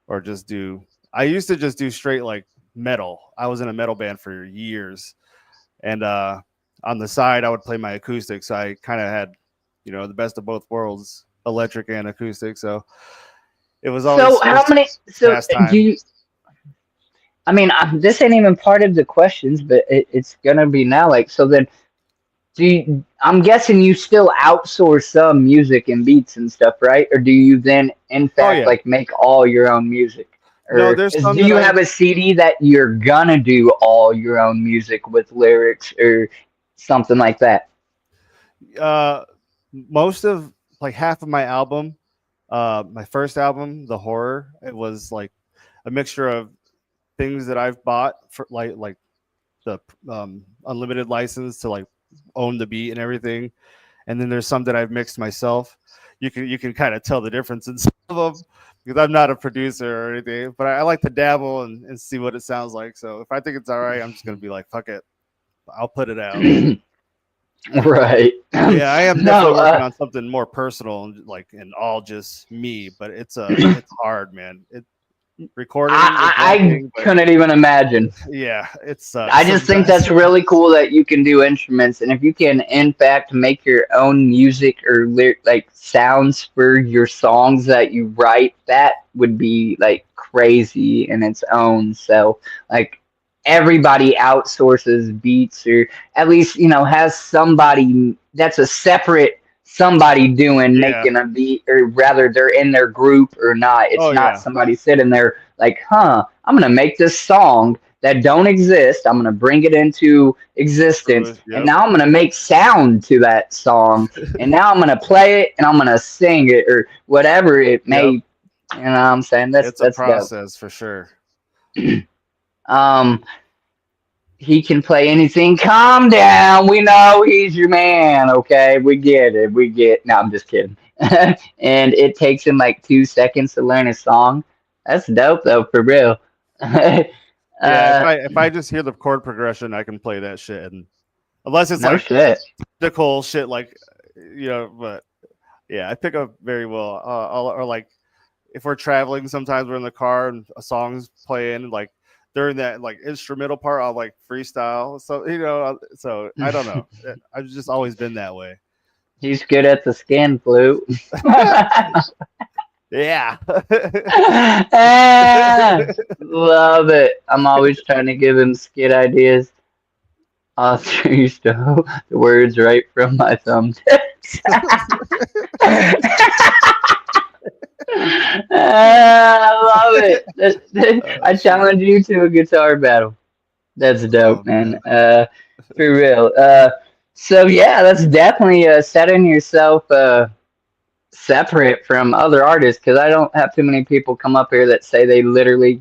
or just do. I used to just do straight like metal. I was in a metal band for years, and on the side I would play my acoustic. So I kind of had, the best of both worlds, electric and acoustic. So it was always so how many? So pastime. do you? I mean, this ain't even part of the questions, but it's gonna be now. Like, so then, I'm guessing you still outsource some music and beats and stuff, right? Or do you then, in fact, yeah. like make all your own music? No, Or there's some do you that have a CD that you're gonna do all your own music with lyrics or something like that? most of like half of my album, my first album, the horror, it was like a mixture of things that I've bought for like the unlimited license to like own the beat and everything, and then there's some that I've mixed myself. You can kind of tell the difference in some of them because I'm not a producer or anything, but I like to dabble and see what it sounds like. So if I think it's all right, I'm just gonna be like, fuck it, I'll put it out. Right. But yeah, I am No, definitely working on something more personal and like and all just me. But it's hard, man. It recording is one I thing, but couldn't even imagine. yeah, it I sucks just think sometimes. that's really cool that you can do instruments, and if you can, in fact, make your own music or like sounds for your songs that you write, that would be like crazy in its own. So, like everybody outsources beats, or at least has somebody that's a separate somebody doing Yeah. making a beat, or rather they're in their group or not. It's Oh not yeah. somebody sitting there like, huh, I'm gonna make this song that don't exist. I'm gonna bring it into existence, and Yep. now I'm gonna make sound to that song, and now I'm gonna play it, and I'm gonna sing it, or whatever it may. Yep. You know what I'm saying? That's It's a that's dope. process for sure. Um, he can play anything. Calm down. We know he's your man. Okay, we get it. We get. No, I'm just kidding. And it takes him like 2 seconds to learn a song. That's dope though, for real. Yeah, uh, if I just hear the chord progression, I can play that shit. And unless it's no like shit. technical shit, like but yeah, I pick up very well. Or like if we're traveling, sometimes we're in the car and a song's playing, like during that like instrumental part, I'll like freestyle. So so I don't know. I've just always been that way. He's good at the skin flute. Yeah. Ah, love it. I'm always trying to give him skit ideas. Oscar used to hold the words right from my thumbtacks. I love it. I challenge you to a guitar battle. That's Oh dope, man. man. For real. So yeah, that's definitely setting yourself separate from other artists, because I don't have too many people come up here that say they literally,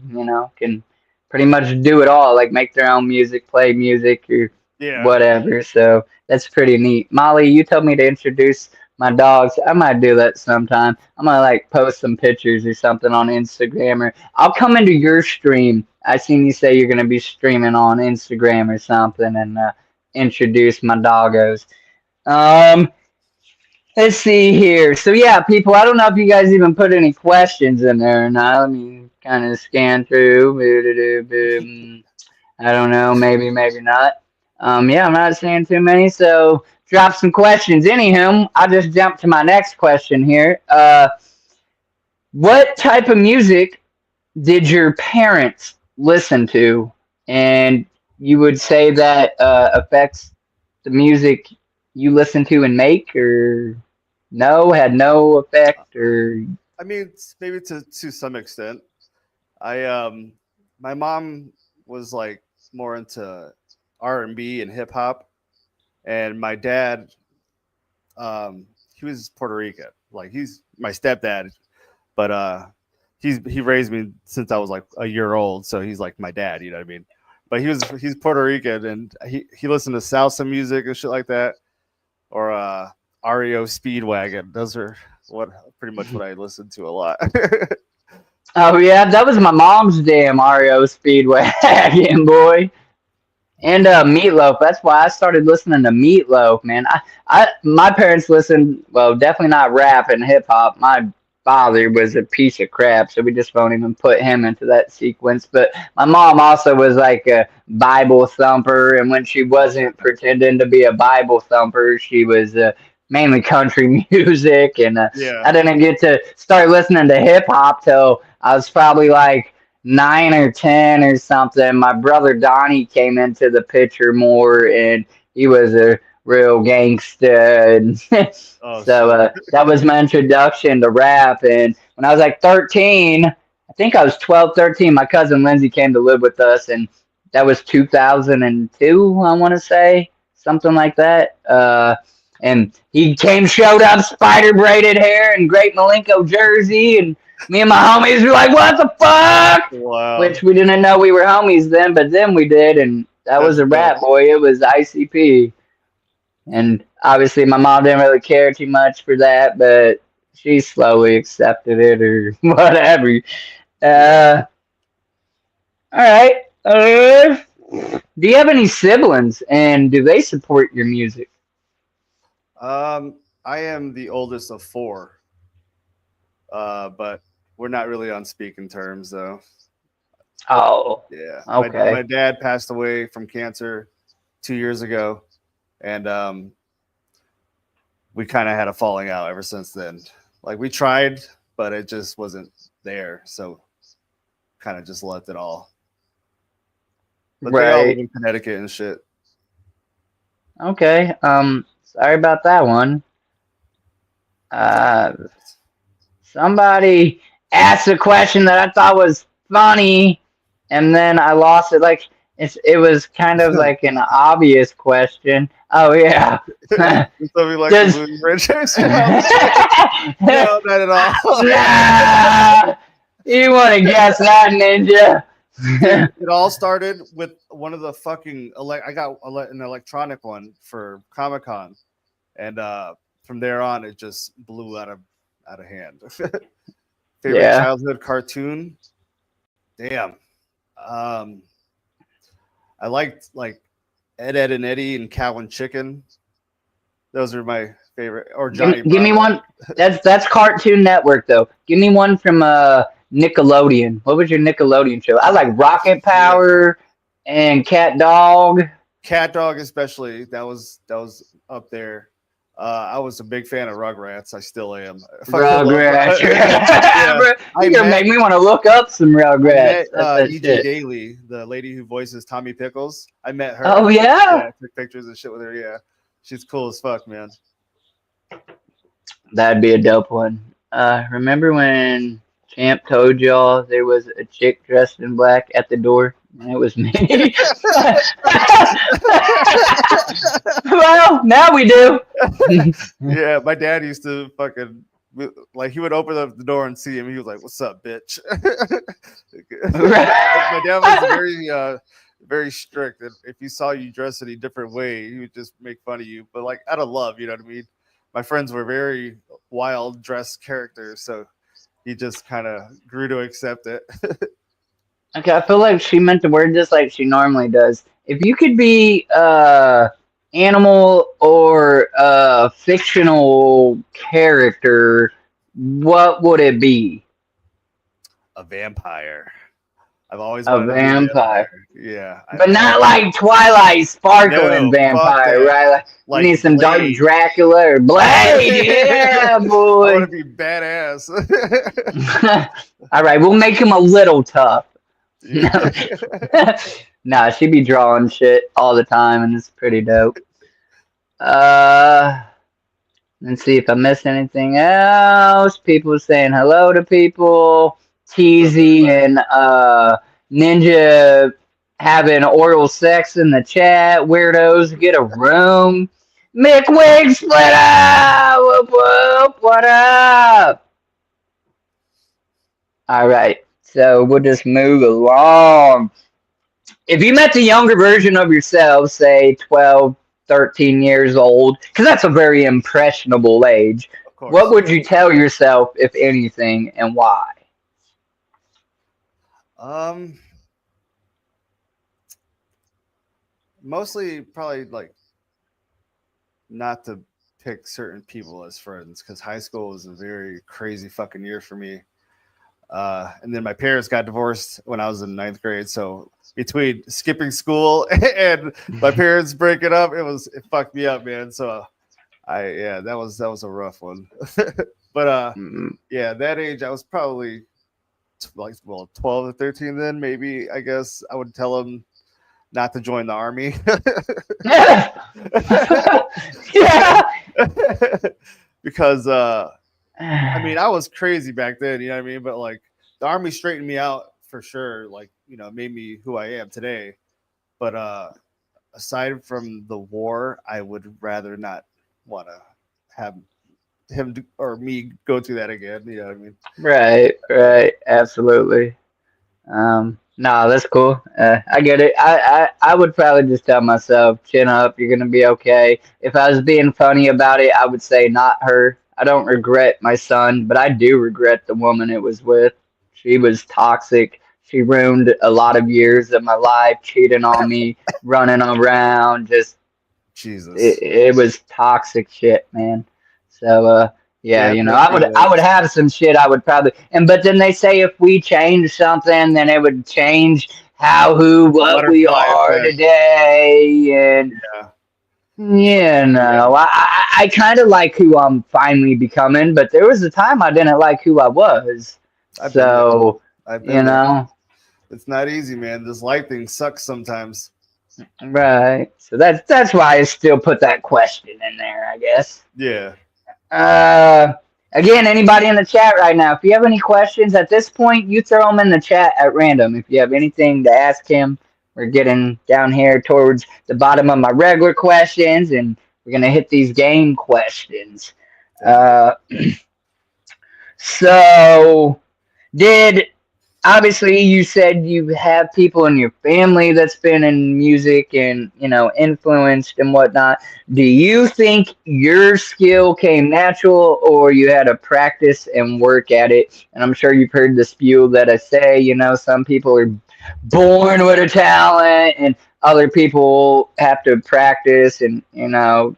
can pretty much do it all, like make their own music, play music, or Yeah. whatever. So that's pretty neat. Molly, you told me to introduce my dogs. I might do that sometime. I'm gonna like post some pictures or something on Instagram, or I'll come into your stream. I seen you say you're gonna be streaming on Instagram or something, and introduce my doggos. Um, Let's see here. So yeah, people, I don't know if you guys even put any questions in there or not. Let me kind of scan through. I don't know. Maybe, maybe not. Yeah, I'm not seeing too many. So drop some questions. Anywho, I'll just jump to my next question here. What type of music did your parents listen to, and you would say that affects the music you listen to and make, or no, had no effect, or I mean, maybe to some extent. I my mom was like more into R&B and hip hop, and my dad he was Puerto Rican. Like he's my stepdad, but he raised me since I was like a year old, so he's like my dad. You know what I mean? But he's Puerto Rican, and he listened to salsa music and shit like that, or REO Speedwagon. Those are what pretty much what I listened to a lot. oh yeah, that was my mom's damn REO Speedway boy. And Meatloaf. That's why I started listening to Meatloaf, man. My parents listened, well, definitely not rap and hip hop. My father was a piece of crap, so we just won't even put him into that sequence. But my mom also was like a Bible thumper, and when she Okay. wasn't pretending to be a Bible thumper, she was mainly country music. And Yeah. I didn't get to start listening to hip hop till I was probably like 9 or 10 or something. My brother Donnie came into the picture more, and he was a real gangster. And Oh so shit. that was my introduction to rap. And when I was like 13, I think I was 12, 13, my cousin Lindsay came to live with us, and that was 2002, I want to say, something like that. And he showed up, spider braided hair and great Malenko jersey, and me and my homies were like, "What the fuck?" Wow, Which we didn't know we were homies then, but then we did, and that was that's a dope. rap, boy. It was ICP, and obviously my mom didn't really care too much for that, but she slowly accepted it or whatever. Yeah. Uh, all right. Do you have any siblings, and do they support your music? I am the oldest of four, but we're not really on speaking terms though. Oh, Yeah, my okay. dad passed away from cancer 2 years ago, and we kind of had a falling out ever since then. Like we tried, but it just wasn't there, so kind of just left it all. But they all live Right. in Connecticut and shit. Okay. Sorry about that one. It's all Uh, good. somebody asked a question that I thought was funny, and then I lost it. Like it was kind of like an obvious question. Oh yeah. Something like the Does Moon Bridges. No, not at all. nah, you want to guess that, Ninja? Dude, it all started with one of the fucking I got an electronic one for Comic Con, and from there on, it just blew out of hand. Favorite Yeah. childhood cartoon? Damn. Um, I liked like Ed, and Eddie, and Cow and Chicken. Those are my favorite. Or Johnny Give me Bravo. one. That's Cartoon Network though. Give me one from Nickelodeon. What was your Nickelodeon show? I like Rocket Yeah, Power and Cat Dog. Cat Dog especially. That was up there. I was a big fan of Rugrats. I still am. I fucking love. Rugrats. Yeah, Bro, I you're gonna met make me want to look up some I Rugrats. met That's that EG shit. Daily, the lady who voices Tommy Pickles. I met Oh her. Yeah, yeah. I took pictures and shit with her. Yeah, she's cool as fuck, man. That'd be a dope one. Remember when Champ told y'all there was a chick dressed in black at the door? And it was me. Well, now we do. Yeah, my dad used to fucking like he would open up the door and see him. He was like, "What's up, bitch?" My dad was very strict, and if he saw you dressed in a different way, he would just make fun of you. But like out of love, you know what I mean. My friends were very wild dressed characters, so he just kind of grew to accept it. Okay, I feel like she meant the word just like she normally does. If you could be animal or fictional character, what would it be? A vampire. I've always A wanted to be a vampire. vampire. Yeah, But I not like Twilight sparkling no, fuck vampire, that. right? Like we Like need some dark Blade. Dracula or Blade. Yeah, I want to boy. be badass. All right, we'll make him a little tough. Yeah. Nah, she be drawing shit all the time, and it's pretty dope. Uh, let's see if I missed anything else. People saying hello to people. What's up, Teasy everybody? and Ninja having oral sex in the chat. Weirdos, get a room. McWig split up. Whoop whoop. What up? All right, so we'll just move along. If you met the younger version of yourself, say 12, 13 years old, because that's a very impressionable age, Of what course. would you tell yourself, if anything, and why? Um, Mostly probably like not to pick certain people as friends because high school was a very crazy fucking year for me. And then my parents got divorced when I was in ninth grade. So between skipping school and my parents breaking up, it fucked me up, man. So that was a rough one. But Mm. yeah, that age I was probably like 12 to 13 then maybe I guess I would tell them not to join the army. Yeah. Because I mean, I was crazy back then, you know what I mean? But like the army straightened me out for sure, like, made me who I am today. But aside from the war, I would rather not want to have or me go through that again. You know what I mean? Right, absolutely. No, that's cool. I get it. I would probably just tell myself, chin up, you're gonna be okay. If I was being funny about it, I would say not her. I don't regret my son, but I do regret the woman it was with. She was toxic. She ruined a lot of years of my life, cheating on me, running around, just Jesus. it was toxic shit, man. So yeah, Yeah, I've you know, been through I would that. have some shit I would probably but then they say if we change something, then it would change how what we Butterfly are effect. today, and Yeah. you Yeah. know, I kind of like who I'm finally becoming, but there was a time I didn't like who I was. I've been there. So I've you been there. know, It's not easy, man. This life thing sucks sometimes. right. So that's why I still put that question in there, I guess. Yeah. Uh, Again, anybody in the chat right now, if you have any questions at this point, you throw them in the chat at random. If you have anything to ask him, we're getting down here towards the bottom of my regular questions, and we're gonna hit these game questions. Definitely. Uh, so did obviously you said you have people in your family that's been in music and influenced and whatnot. Do you think your skill came natural or you had to practice and work at it? And I'm sure you've heard the spew that I say, some people are born with a talent and other people have to practice and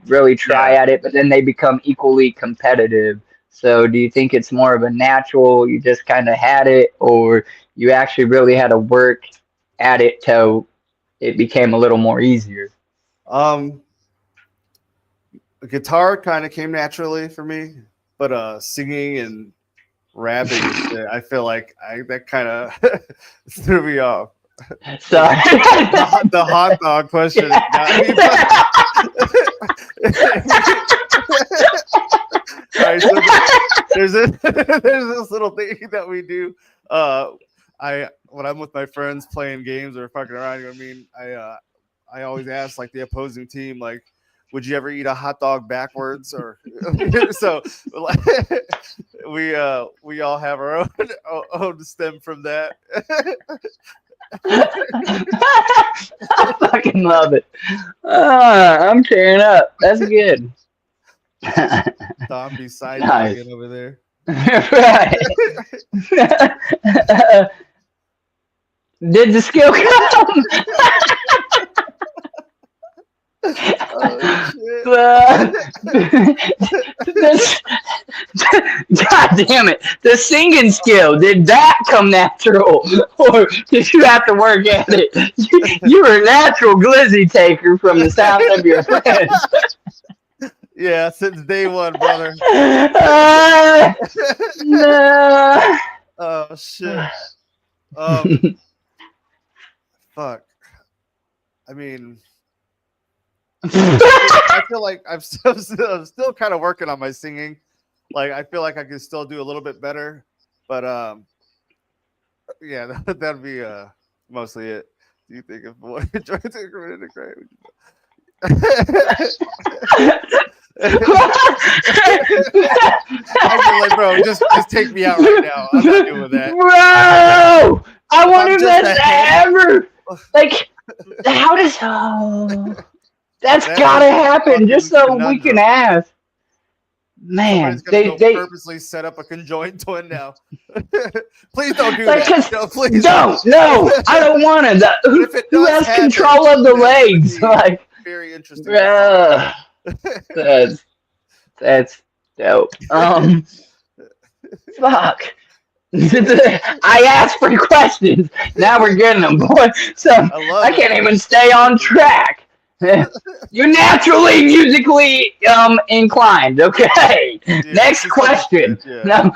really try Yeah. at it, but then they become equally competitive. So do you think it's more of a natural, you just kind of had it, or you actually really had to work at it till it became a little more easier? Um, Guitar kind of came naturally for me, but singing and rapping and shit, I feel like that kind of threw me off. Sorry. The hot dog question got me. All right, so there's this little thing that we do. When I'm with my friends playing games or fucking around, you know what I mean? I always ask like the opposing team, like, would you ever eat a hot dog backwards? Or so like, we all have our own stem from that. I fucking love it. I'm tearing up. That's good. Tom be side Nice. dogging over there. Right. Did the skill come? Oh, shit. This, God damn it. The singing skill, did that come natural? Or did you have to work at it? You were a natural glizzy taker from the sound of your friends. Yeah, since day one, brother. No. Oh, shit. Fuck. I mean, I feel like I'm still kind of working on my singing. Like, I feel like I can still do a little bit better, but yeah, that'd be mostly it. Do you think if one trying to take a minute to cry? I feel like, bro, just take me out right now. I'm not doing that, bro. I wonder if just that's ahead. ever like. How does that's gotta happen just so conundrum. we can ask. Man, Somebody's gonna go purposely set up a conjoined twin now. Please don't do that. No, please don't. No, I don't want to. Who has control of the legs? Like, very interesting. That's dope. Fuck. I asked for questions. Now we're getting them, boy. So I can't even stay on track. You're naturally musically inclined. Okay. Yeah, next question. Yeah. No.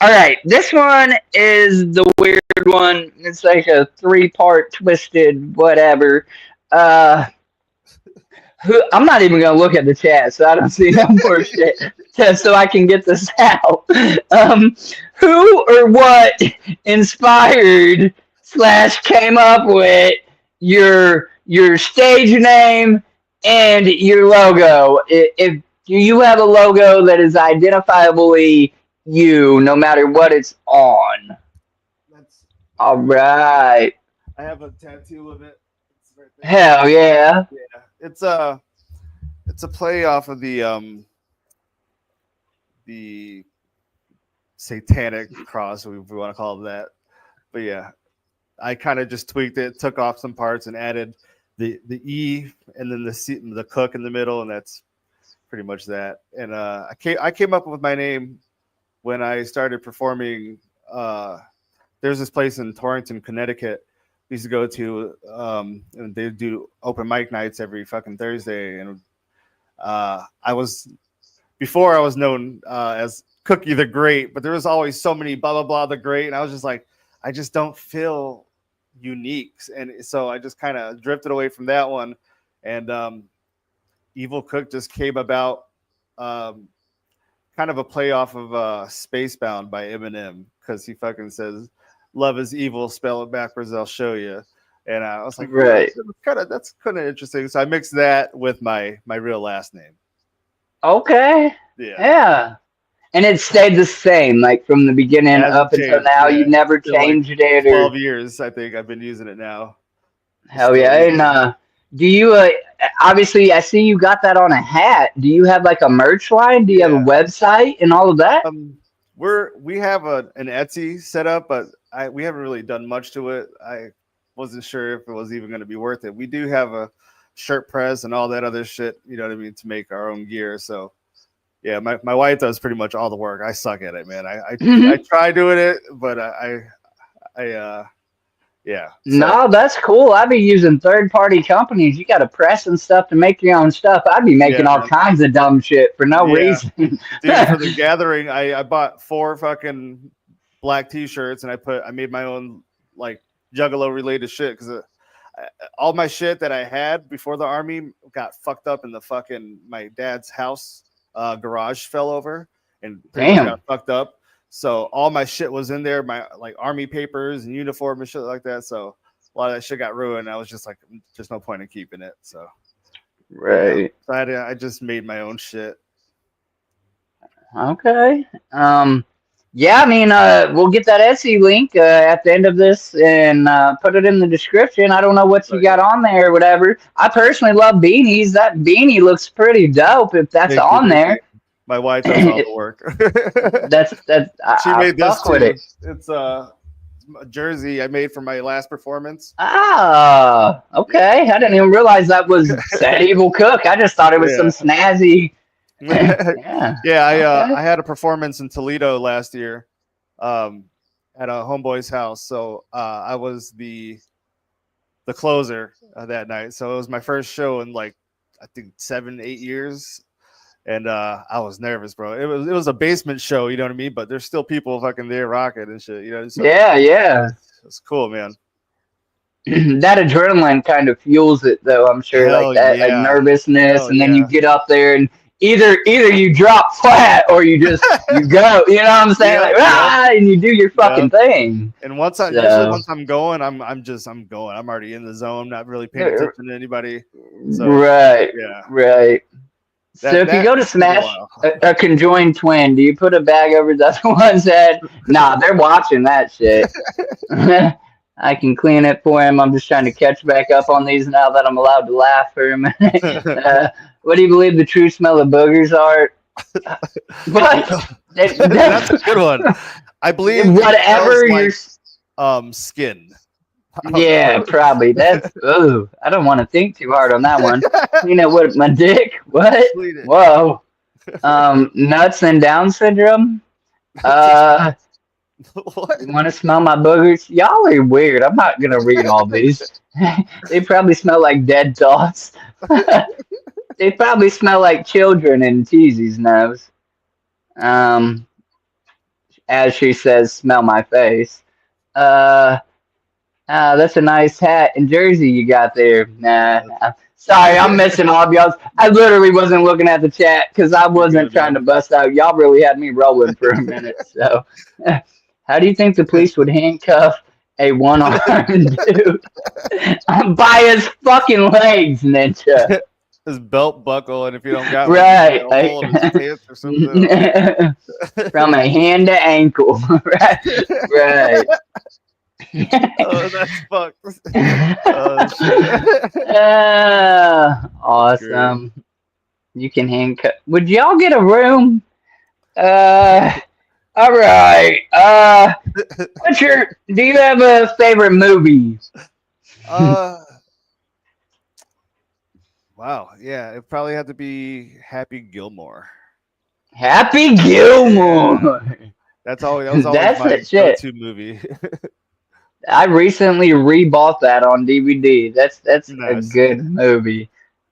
All right. This one is the weird one. It's like a 3-part twisted whatever. I'm not even gonna look at the chat, so I don't see no more shit. Just so I can get this out. Who or what inspired / came up with your stage name And your logo. If you have a logo that is identifiably you, no matter what it's on. That's All right. I have a tattoo of it. It's right there. Hell yeah. Yeah, it's a play off of the satanic cross, if we want to call it that. But yeah, I kind of just tweaked it, took off some parts, and added the E and then the cook in the middle, and that's pretty much that. And I came up with my name when I started performing. There's this place in Torrington, Connecticut. We used to go to, and they do open mic nights every fucking Thursday. And I was known as Cookie the Great, but there was always so many blah blah blah the Great, and I was just like, I just don't feel unique, and so I just kind of drifted away from that one. And Evil Cook just came about, kind of a play off of Spacebound by Eminem, because he fucking says, "Love is evil, spell it backwards, I'll show you." And I was like, right, that's kind of interesting. So I mixed that with my real last name. Okay. Yeah. And it stayed the same, like from the beginning up until now. You never changed it. 12 years, I think I've been using it now. Hell yeah. And do you, obviously, I see you got that on a hat. Do you have like a merch line? Do you have a website and all of that? We have an Etsy set up, but we haven't really done much to it. I wasn't sure if it was even going to be worth it. We do have a shirt press and all that other shit, you know what I mean, to make our own gear. So yeah, my wife does pretty much all the work. I suck at it, man. I try doing it, but yeah. No, that's cool. I'd be using third-party companies. You got to press and stuff to make your own stuff. I'd be making all kinds of dumb shit for no reason. Dude, for the gathering, I bought 4 fucking black T-shirts, and I made my own like Juggalo related shit, because all my shit that I had before the army got fucked up in the fucking my dad's house. Garage fell over and got fucked up. So all my shit was in there, my like army papers and uniform and shit like that. So a lot of that shit got ruined. I was just like, there's no point in keeping it. So right. Yeah. So I just made my own shit. Okay. Yeah, I mean, we'll get that Etsy link at the end of this and put it in the description. I don't know what you got on there or whatever. I personally love beanies. That beanie looks pretty dope if that's on there. My wife does all the work. She made this with it. It's a jersey I made for my last performance. Ah, okay. I didn't even realize that was that Evil Cook. I just thought it was some snazzy. I had a performance in Toledo last year, at a homeboy's house. So I was the closer that night. So it was my first show in like I think 7-8 years, and I was nervous, bro. It was a basement show, you know what I mean? But there's still people fucking there rocking and shit, you know. So it's cool, man. That adrenaline kind of fuels it, though. I'm sure, like that, like nervousness, and then you get up there and. Either you drop flat or you just you go, you know what I'm saying? And you do your fucking thing. And usually once I'm going, I'm going. I'm already in the zone, not really paying attention to anybody. So, right. So if you go to smash a conjoined twin, do you put a bag over the other one's head? Nah, they're watching that shit. I can clean it for him. I'm just trying to catch back up on these now that I'm allowed to laugh for a minute. What do you believe the true smell of boogers are? That's a good one. I believe whatever your skin. Yeah, probably. That's I don't want to think too hard on that one. You know what? My dick. What? Whoa. Nuts and Down syndrome. What? You want to smell my boogers? Y'all are weird. I'm not gonna read all these. They probably smell like dead dogs. They probably smell like children in Teasy's nose. As she says, smell my face. That's a nice hat and jersey you got there. Nah. Sorry, I'm missing all of y'all. I literally wasn't looking at the chat because I wasn't trying to bust out. Y'all really had me rolling for a minute. So, how do you think the police would handcuff a one-armed dude by his fucking legs, Ninja? his belt buckle, and if you don't got one, Right, a like hole in his pants or something. from a hand to ankle. Right, right. Oh, that's fucked. Oh shit. Great. Awesome. You can handcuff. Would y'all get a room? Uh, all right. What's your? Do you have a favorite movie? Uh, wow. Yeah, it probably had to be Happy Gilmore. Happy Yeah, Gilmore. that was always That's my the shit. go-to movie. I recently rebought that on DVD. That's a Nice. good movie.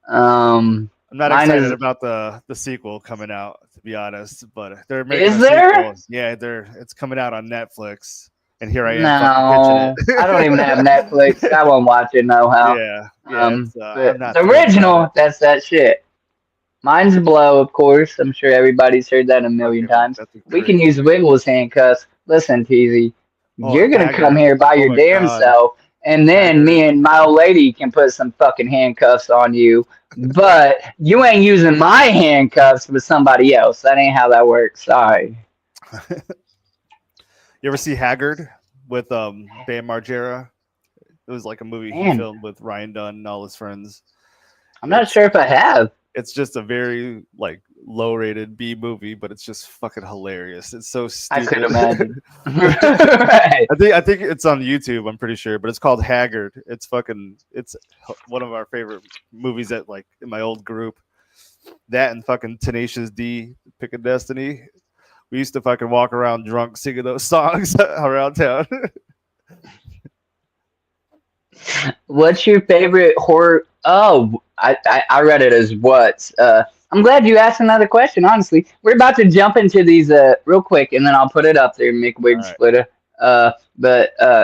I'm not Mine excited is. about the sequel coming out, to be honest. But they're making Is a there? sequel. Yeah, it's coming out on Netflix, and here I am fucking pitching No, I don't even have it. Netflix. I won't watch it no how. Yeah, yeah. It's I'm But not the thrilled about it. original, that's that shit. Mine's Blow, of course. I'm sure everybody's heard that a million times. That's We can great. use Wiggles handcuffs. Listen, Teasy, Oh, you're gonna come Haggard. here by Oh your my damn God, self, and then Haggard. me and my old lady can put some fucking handcuffs on you. But you ain't using my handcuffs with somebody else. That ain't how that works. Sorry. You ever see Haggard with Bam Margera? It was like a movie he Man, filmed with Ryan Dunn and all his friends. I'm not It's sure if I have. it's just a very like low rated B movie, but it's just fucking hilarious. It's so I could stupid. imagine. Right. I think it's on YouTube. I'm pretty sure, but it's called Haggard. It's one of our favorite movies that like in my old group. That and fucking Tenacious D, Pick a Destiny. We used to fucking walk around drunk singing those songs around town. What's your favorite horror? Oh, I read it as what? I'm glad you asked another question. Honestly, we're about to jump into these real quick, and then I'll put it up there and make a All weird right. splitter.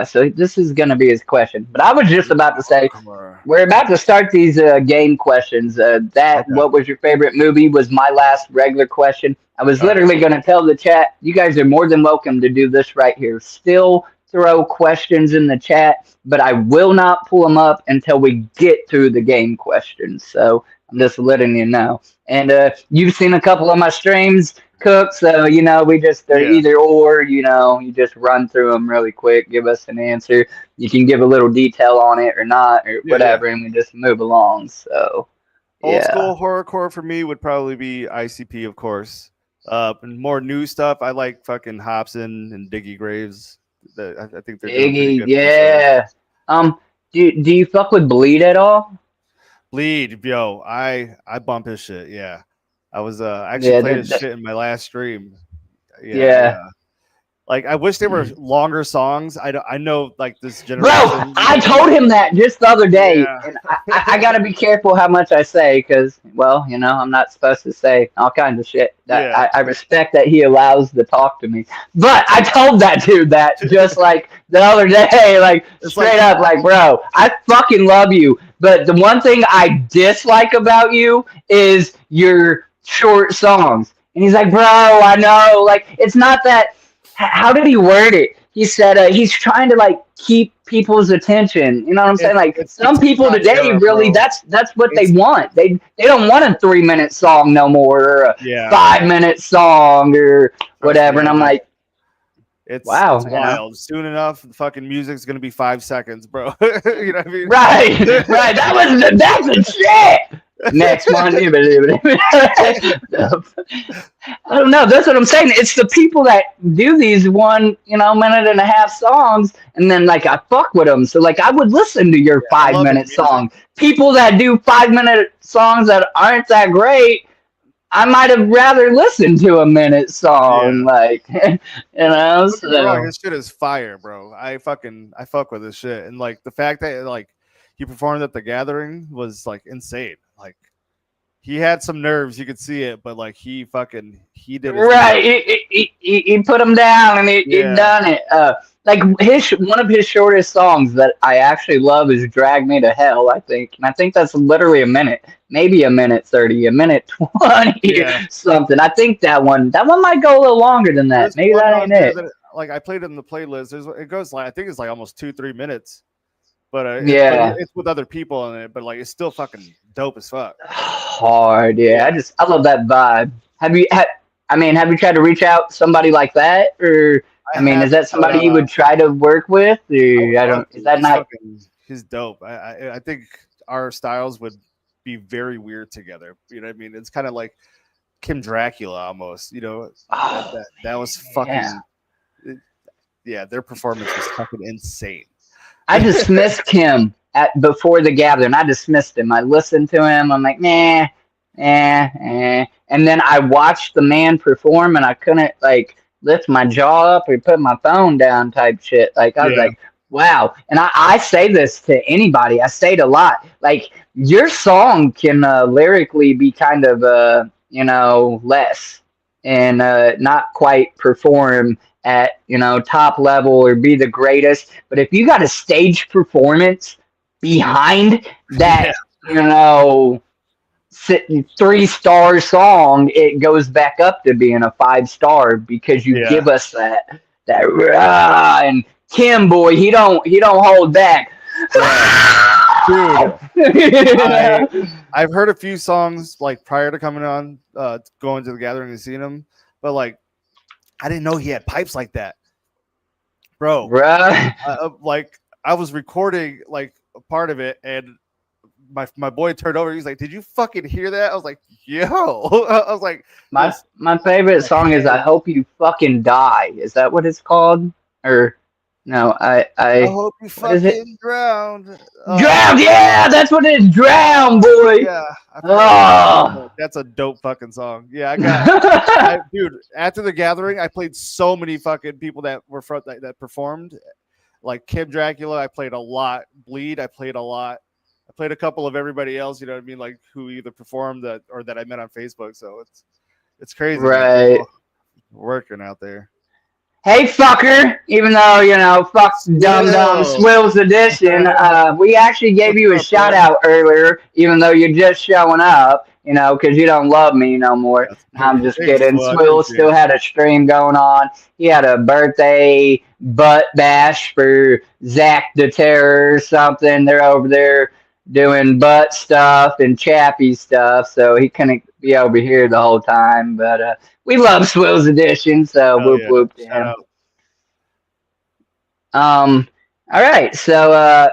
So this is gonna be his question. But I was just about to say Hardcore. we're about to start these game questions. That Okay. what was your favorite movie was my last regular question. I was All right. literally gonna tell the chat. You guys are more than welcome to do this right here. Still throw questions in the chat, but I will not pull them up until we get through the game questions. So I'm just letting you know. And you've seen a couple of my streams, Cook. So we just they're Yeah. either or. You just run through them really quick, give us an answer. You can give a little detail on it or not or Yeah. Yeah. whatever, and we just move along. So Old yeah, school horrorcore for me would probably be ICP, of course. And more new stuff, I like fucking Hobson and Diggy Graves. I think they're doing pretty Iggy, good for themselves. yeah. Do you fuck with Bleed at all? Bleed, yo, I bump his shit. Yeah, I was I actually Yeah, played his shit in my last stream. Yeah, yeah. like I wish they were longer songs. I know like this Bro, generation, I told him that just the other day, Yeah, and I got to be careful how much I say because, well, I'm not supposed to say all kinds of shit. That yeah. I respect that he allows to talk to me, but I told that dude that just like the other day, like It's like straight up, like, bro, I fucking love you, but the one thing I dislike about you is your short songs. And he's like, bro, I know, like, it's not that. How did he word it? He said he's trying to like keep people's attention. You know what I'm saying? Like it's some people my today, era, really, bro. that's what they It's want. They don't want a 3 minute song no more, or a yeah. 5 minute song or Trust me, whatever. And I I'm know. like, It's wow, wild. Soon enough, the fucking music's gonna be 5 seconds, bro. You know what I mean? right, right. That's the shit. Next one. I don't know. That's what I'm saying. It's the people that do these one, minute and a half songs, and then like I fuck with them. So like I would listen to your I five love his minute music. song. People that do 5 minute songs that aren't that great, I might have rather listened to a minute Yeah. song. Like Don't get me wrong, So his shit is fire, bro. I fuck with his shit. And like the fact that like he performed at the gathering was like insane. Like he had some nerves, you could see it, but like he did his thing. right, he put them down and he Yeah. done it. Like one of his shortest songs that I actually love is "Drag Me to Hell." I think, and I think that's literally a minute, maybe a minute 30, a minute 20, Yeah. something. I think that one might go a little longer than that. There's Maybe one that on ain't there it. that like I played it in the playlist. It goes like I think it's like almost 2-3 minutes. but Yeah. it's with other people in it. But like, it's still fucking dope as fuck. Hard, yeah. Yeah, I love that vibe. Have you tried to reach out to somebody like that, or I is haven't, that but somebody you would try to work with, I or would I love don't? Is to. that not He's dope. I think our styles would be very weird together. You know what I mean? It's kind of like Kim Dracula almost. You know, Oh that was man, yeah. fucking yeah. Their performance was fucking insane. I dismissed him at before the gathering. I dismissed him. I listened to him. I'm like, nah, and then I watched the man perform, and I couldn't like lift my jaw up or put my phone down, type shit. Like I was Yeah, like, wow. And I say this to anybody. I say it a lot. Like your song can lyrically be kind of less and not quite perform at top level or be the greatest, but if you got a stage performance behind that, yeah, you know 3-star song, it goes back up to being a 5-star because you yeah. give us that rah, and Kim boy, he don't hold back. Right, dude. I I've heard a few songs like prior to coming on, going to the gathering and seeing him, but like I didn't know he had pipes like that, bro. Bruh. Like I was recording like a part of it, and my boy turned over. He's like, "Did you fucking hear that?" I was like, "Yo!" I was like, my "This my favorite the song is "I head. Hope You Fucking Die." Is that what it's called? Or no, I I hope you what is it? fucking drowned." Drowned, yeah, that's what it is. Drowned, boy. Yeah, I forgot what it's called, Oh. but that's a dope fucking song. Yeah, dude. After the gathering, I played so many fucking people that were that performed. Like Kim Dracula, I played a lot. Bleed, I played a lot. I played a couple of everybody else. You know what I mean? Like who either performed that or that I met on Facebook. So it's crazy, man. Right. People working out there. Hey, fucker. Even though, fuck Dum Dum Will, Swills Edition, we actually gave what's you a up, shout Will? out earlier, even though you're just showing up, because you don't love me no more. That's I'm just thanks, kidding. Will. I Swills appreciate still it. had a stream going on. He had a birthday butt bash for Zach the Terror or something. They're over there doing butt stuff and chappy stuff, so he couldn't be over here the whole time. But we love Swills Edition, so Hell whoop yeah! whoop to Shout him. out. All right, so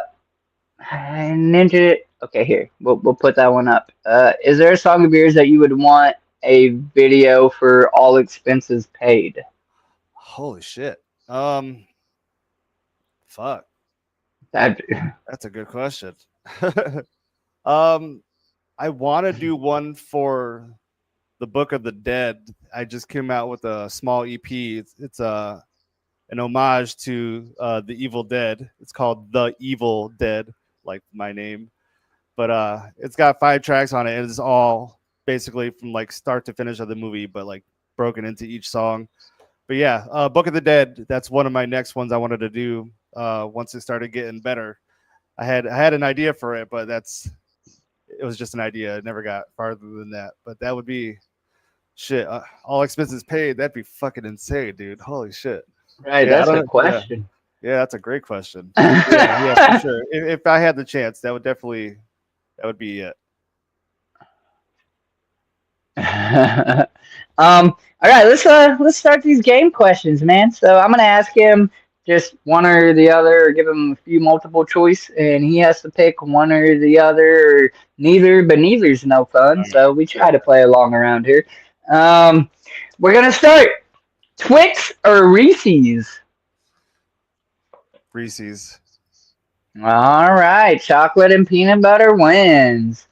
Ninja. Okay, here we'll put that one up. Is there a song of yours that you would want a video for all expenses paid? Holy shit. Fuck. That That's a good question. um, I want to do one for the Book of the Dead. I just came out with a small EP. It's an homage to the Evil Dead. It's called The Evil Dead, like my name. But it's got 5 tracks on it, and it's all basically from like start to finish of the movie, but like broken into each song. But yeah, Book of the Dead. That's one of my next ones I wanted to do. Once it started getting better, I had an idea for it, but it was just an idea. It never got farther than that. But that would be shit. All expenses paid. That'd be fucking insane, dude. Holy shit. right. Yeah, I That's don't a know. Yeah, question. yeah, that's a great question. Yeah, for sure. If I had the chance, that would be it. All right, let's start these game questions, man. So I'm gonna ask him just one or the other, or give him a few multiple choice, and he has to pick one or the other, or neither. But neither's no fun, All right. so we try to play along around here. Um, we're gonna start Twix or Reese's. Reese's. All right, chocolate and peanut butter wins.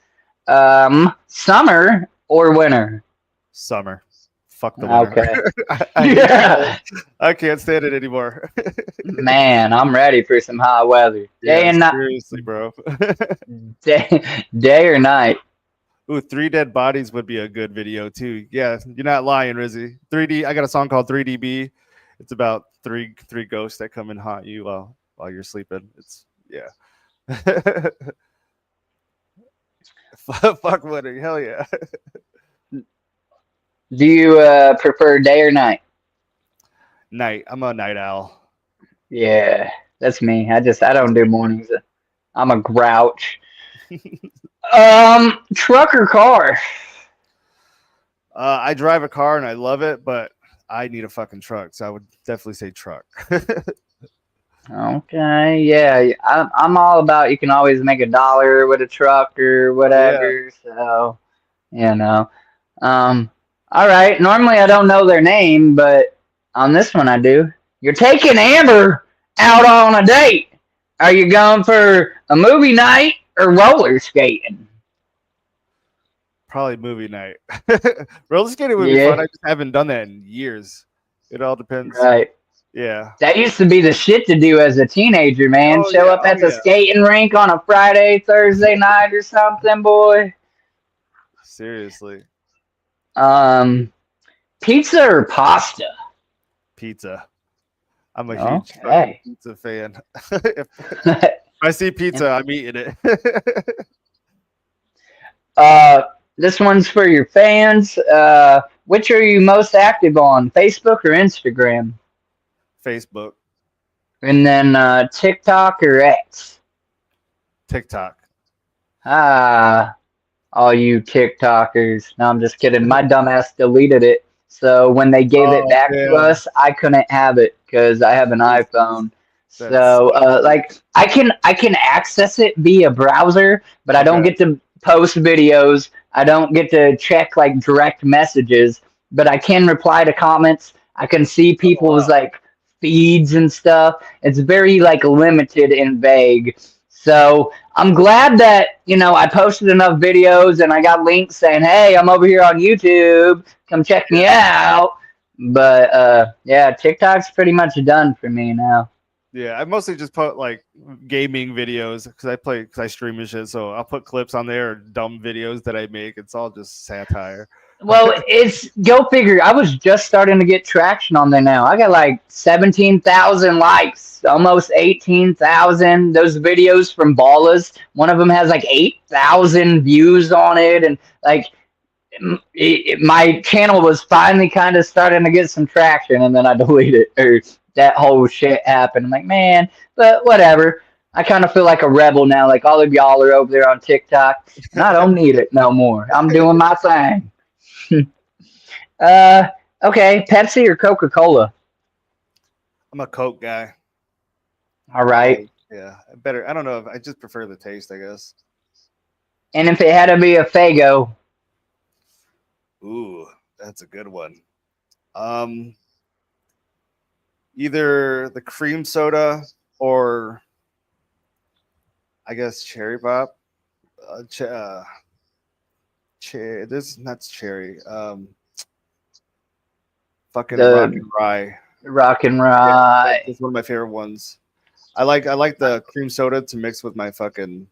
Summer or winter? Summer. Fuck the winter. Okay. I hate the cold. Yeah. I can't stand it anymore. Man, I'm ready for some hot weather. Day Yeah, and night, seriously, bro. day or night. Ooh, 3 Dead Bodies would be a good video too. Yeah, you're not lying, Rizzy. 3D. I got a song called 3DB. It's about three ghosts that come and haunt you while you're sleeping. It's yeah. Fuck winter. Hell yeah. Do you prefer day or night? Night. I'm a night owl. Yeah, that's me. I don't do mornings. I'm a grouch. Truck or car? I drive a car and I love it, but I need a fucking truck, so I would definitely say truck. Okay, yeah, I'm all about you can always make $1 with a truck or Oh yeah, whatever. So, you know, um, all right. Normally I don't know their name, but on this one I do. You're taking Amber out on a date. Are you going for a movie night or roller skating? probably movie night. Roller skating would be fun. Yeah, I just haven't done that in years. It all depends. right. Yeah. That used to be the shit to do as a teenager, man. Oh Show yeah. up Oh at the yeah. skating rink on a Friday, Thursday night or something, boy. Seriously. Um, Pizza or pasta? Pizza. I'm a huge fucking Okay. pizza fan. If I see pizza, I'm eating it. uh, this one's for your fans. Which are you most active on, Facebook or Instagram? Facebook, And then TikTok or X? TikTok. Ah, all you TikTokers. No, I'm just kidding. My dumbass deleted it. So when they gave it Oh back to damn. us, I couldn't have it because I have an iPhone. That's So like I can access it via browser, but I don't okay. get to post videos. I don't get to check like direct messages, but I can reply to comments. I can see Oh people's wow. like feeds and stuff. It's very like limited and vague. So I'm glad that, I posted enough videos and I got links saying, hey, I'm over here on YouTube. Come check me out. But yeah, TikTok's pretty much done for me now. Yeah, I mostly just put like gaming videos because I stream and shit. So I'll put clips on there, or dumb videos that I make. It's all just satire. Well, it's go figure. I was just starting to get traction on there now. I got like 17,000 likes, almost 18,000. Those videos from Ballas, one of them has like 8,000 views on it. And like my channel was finally kind of starting to get some traction. And then I deleted it, or that whole shit happened. I'm like, man, but whatever. I kind of feel like a rebel now. Like all of y'all are over there on TikTok, and I don't need it no more. I'm doing my thing. Uh, okay, Pepsi or Coca Cola? I'm a Coke guy. All right. Yeah, better. I don't know. I just prefer the taste, I guess. And if it had to be a Fago, Ooh, that's a good one. Um, Either the cream soda or I guess cherry pop. This not cherry. Fucking rock the and rye. Rock and Yeah, Rye. that's one of my favorite ones. I like the cream soda to mix with my fucking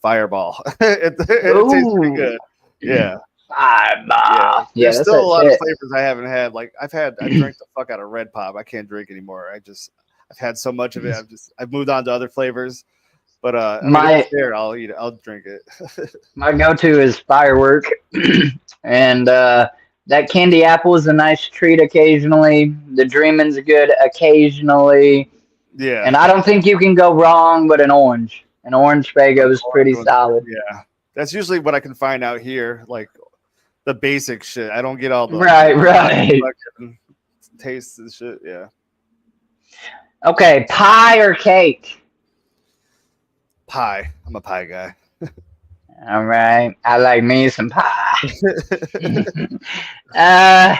Fireball. It tastes pretty Ooh, good. Yeah. Yeah. Fireball. Yeah, There's that's still a that lot of shit. flavors I haven't had. Like I've drank the fuck out of Red Pop. I can't drink anymore. I've had so much of it. I've moved on to other flavors. But I mean if it's My there, I'll eat it. I'll drink it. my go-to is Firework, and that candy apple is a nice treat occasionally. The Dreamin's good occasionally, Yeah. and I don't think you can go wrong with an orange. An orange Fago is pretty Orange ones, solid. yeah. That's usually what I can find out here. Like the basic shit. I don't get all the Right, right. fucking tastes and shit. Yeah. Okay, pie or cake? Pie. I'm a pie guy. All right, I like me some pie. uh,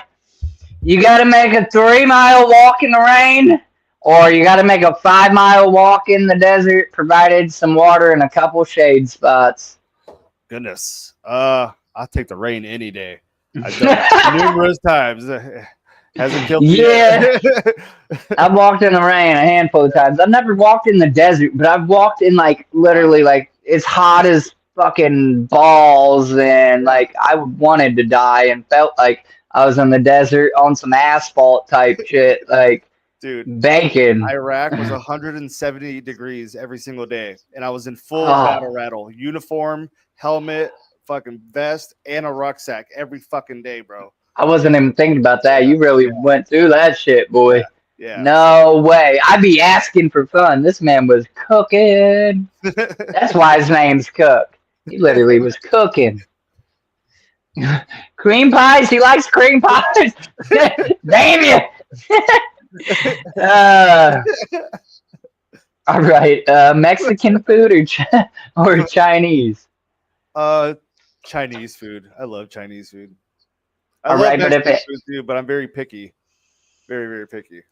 you got to make a 3 mile walk in the rain, or you got to make a 5 mile walk in the desert, provided some water and a couple shade spots. Goodness. I'll take the rain any day. I've done it numerous times. Hasn't killed me Yeah, yet. I've walked in the rain a handful of times. I've never walked in the desert, but I've walked in like literally like it's hot as fucking balls, and like I wanted to die and felt like I was in the desert on some asphalt type shit, like Dude, bacon. Iraq was 170 degrees every single day, and I was in full battle Oh, rattle, uniform, helmet, fucking vest, and a rucksack every fucking day, bro. I wasn't even thinking about that. Yeah, You really yeah, went through that shit, yeah. boy. Yeah. No way. I'd be asking for fun. This man was cooking. That's why his name's Cook. He literally was cooking. Cream pies. He likes cream pies. Damn you. uh, all right. Mexican food or Chinese? Chinese food. I love Chinese food. I All love right, but Mexican food too, but I'm very picky. Very, very picky.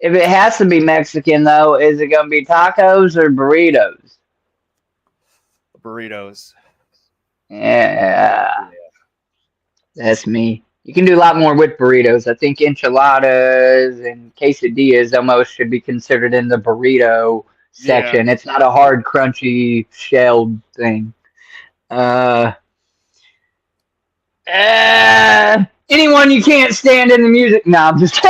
if it has to be Mexican though, is it gonna be tacos or burritos? Burritos. Yeah, that's me. You can do a lot more with burritos. I think enchiladas and quesadillas almost should be considered in the burrito Yeah. section. It's not a hard, crunchy, shelled thing. Uh, anyone you can't stand in the music? No, I'm just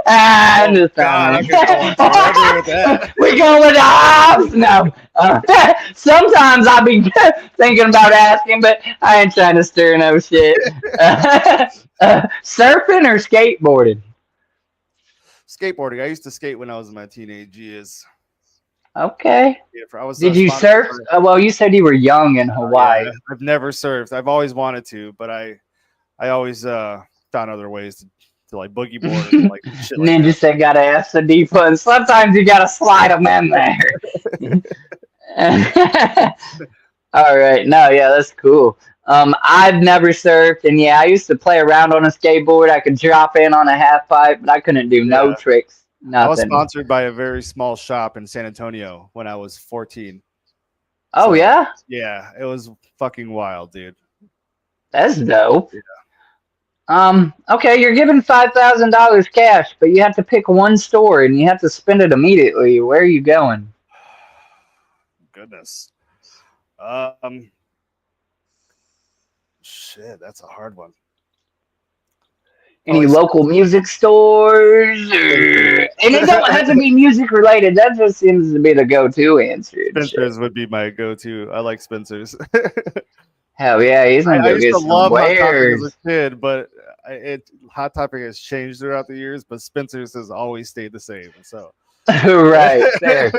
I'm Oh just God, I could go on forever with that. we going with the hops? No. Sometimes I'll be thinking about asking, but I ain't trying to stir no shit. Surfing or skateboarding? Skateboarding. I used to skate when I was in my teenage years. Okay. Yeah, I was Did you sponsored surf? by. Well, you said you were young in Yeah, Hawaii. I've never surfed. I've always wanted to, but I always found other ways to like boogie board and like shit like Ninja that. said gotta ask the deep ones. Sometimes you gotta slide them in there. All right. No, yeah, that's cool. I've never surfed, and yeah, I used to play around on a skateboard. I could drop in on a half pipe, but I couldn't do no Yeah, tricks, I was nothing. sponsored by a very small shop in San Antonio when I was 14. Oh So yeah, yeah, it was fucking wild, dude. that's dope. Yeah. Okay, you're given $5,000 cash, but you have to pick one store and you have to spend it immediately. Where are you going? Goodness. Shit, that's a hard one. Any Probably local Spencer's. music stores? And it don't have to be music related. That just seems to be the go-to answer and shit. Spencer's would be my go-to. I like Spencer's. Hell yeah, he's gonna I go used get to some love Hot Topic as wares. a kid, but Hot Topic has changed throughout the years. But Spencer's has always stayed the same. So Right, fair.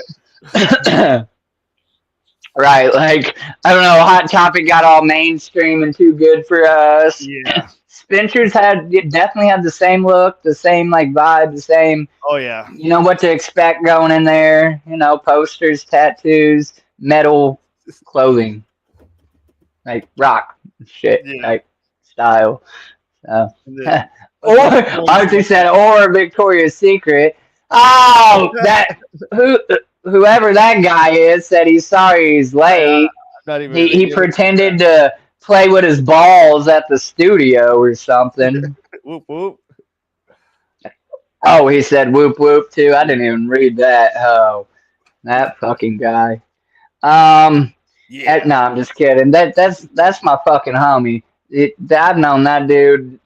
Right, like I don't know, Hot Topic got all mainstream and too good for us. yeah. Spencer's had it definitely had the same look, the same like vibe, the same Oh yeah. you know what to expect going in there, you know, posters, tattoos, metal clothing, like rock shit, Yeah. like style. So And then or Archie said or Victoria's Secret. Oh that whoever that guy is said he's sorry he's late. not even He gonna get into pretended that. to play with his balls at the studio or something. Whoop whoop. Oh, he said whoop whoop too. I didn't even read that. Oh, that fucking guy. Yeah. No, I'm just kidding. That's my fucking homie. I've known that dude.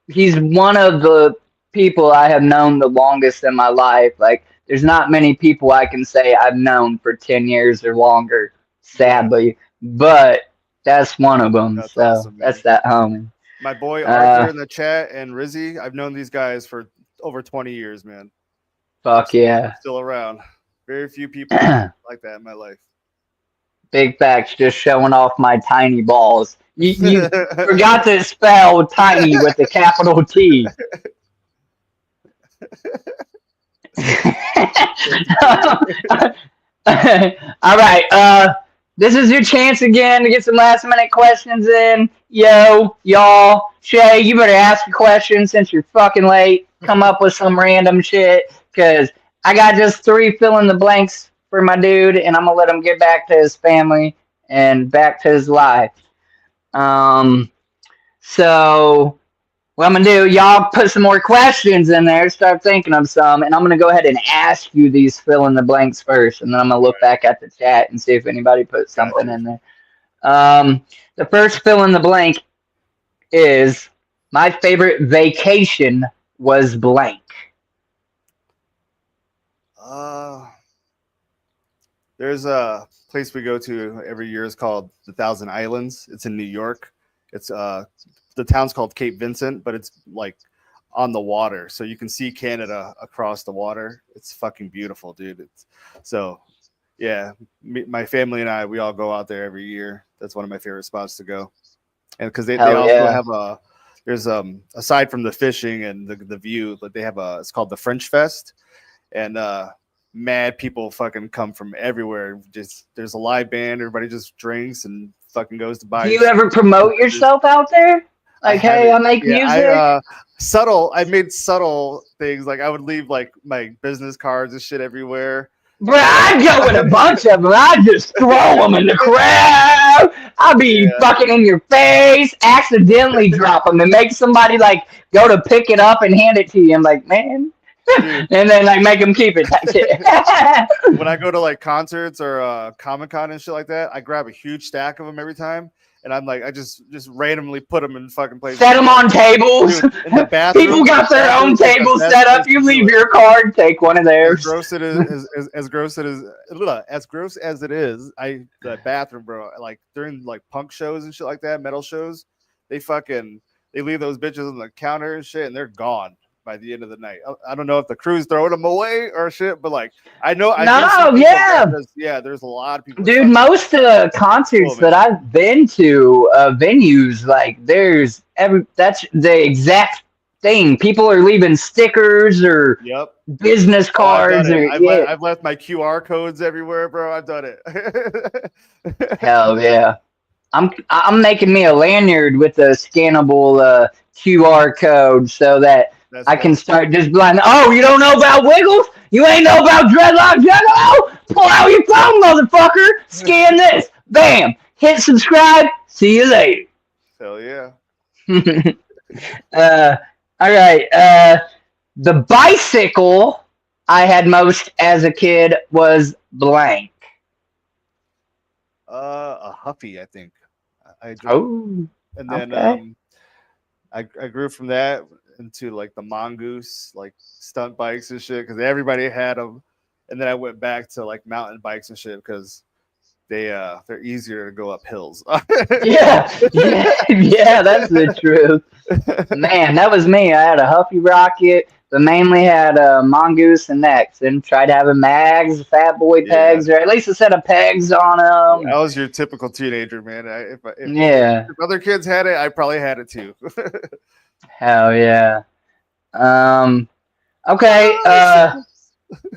He's one of the people I have known the longest in my life. Like, there's not many people I can say I've known for 10 years or longer. Yeah. Sadly, but that's one of them. That's So awesome, that's man. that homie. My boy Uh, Arthur in the chat and Rizzy, I've known these guys for over 20 years, man. fuck yeah. Still around. Very few people like that in my life. Big facts, just showing off my tiny balls. You forgot to spell tiny with a capital T. All right. This is your chance again to get some last minute questions in. Yo, y'all, Shay, you better ask a question since you're fucking late. Come up with some random shit because I got just 3 fill in the blanks for my dude, and I'm gonna let him get back to his family and back to his life. So what I'm gonna do, y'all put some more questions in there, start thinking of some, and I'm gonna go ahead and ask you these fill in the blanks first, and then I'm gonna look back at the chat and see if anybody put something Gotcha. in there. The first fill in the blank is my favorite vacation was blank. There's a place we go to every year. It's called the Thousand Islands. It's in New York. It's the town's called Cape Vincent, but it's like on the water, so you can see Canada across the water. It's fucking beautiful, dude. So yeah, my family and I, we all go out there every year. That's one of my favorite spots to go, and because they Hell also yeah. have there's aside from the fishing and the view, but they have it's called the French Fest, and mad people fucking come from everywhere. Just there's a live band, everybody just drinks and fucking goes to buy. Do you ever promote yourself out there? I Like, hey, haven't. I make Yeah, music. I made subtle things, like I would leave like my business cards and shit everywhere. Bro, I'd go with a bunch of them. I'd just throw them in the crowd. I'd be Yeah. fucking in your face, accidentally drop them, and make somebody like go to pick it up and hand it to you. I'm like, man. Dude, And then like make them keep it. Type shit. when I go to like concerts or Comic-Con and shit like that, I grab a huge stack of them every time, and I'm like, I just randomly put them in fucking places. Set them on tables. Dude, in the bathroom. People got their own tables set up. You leave your card, take one of theirs. As gross as it is, the bathroom, bro. Like during like punk shows and shit like that, metal shows, they leave those bitches on the counter and shit, and they're gone by the end of the night. I don't know if the crew's throwing them away or shit, but like I know. There's a lot of people. Dude, most of the concerts that I've been to, venues, like that's the exact thing. People are leaving stickers or business cards. I've left my QR codes everywhere, bro. I've done it. Hell yeah. I'm making me a lanyard with a scannable QR code so that I can start just blind. Oh, you don't know about Wiggles? You ain't know about Dreadlockjuggalo? Pull out your phone, motherfucker. Scan this. Bam. Hit subscribe. See you later. Hell yeah. All right. The bicycle I had most as a kid was blank. A Huffy, I think. And then I grew from that into like the Mongoose, like stunt bikes and shit, because everybody had them. And then I went back to like mountain bikes and shit because they're easier to go up hills. yeah, that's the truth. Man, that was me. I had a Huffy Rocket, but mainly had a Mongoose and X, and tried having mags, fat boy pegs, or at least a set of pegs on them. That was your typical teenager, man. If other kids had it, I probably had it too. Hell yeah. Okay.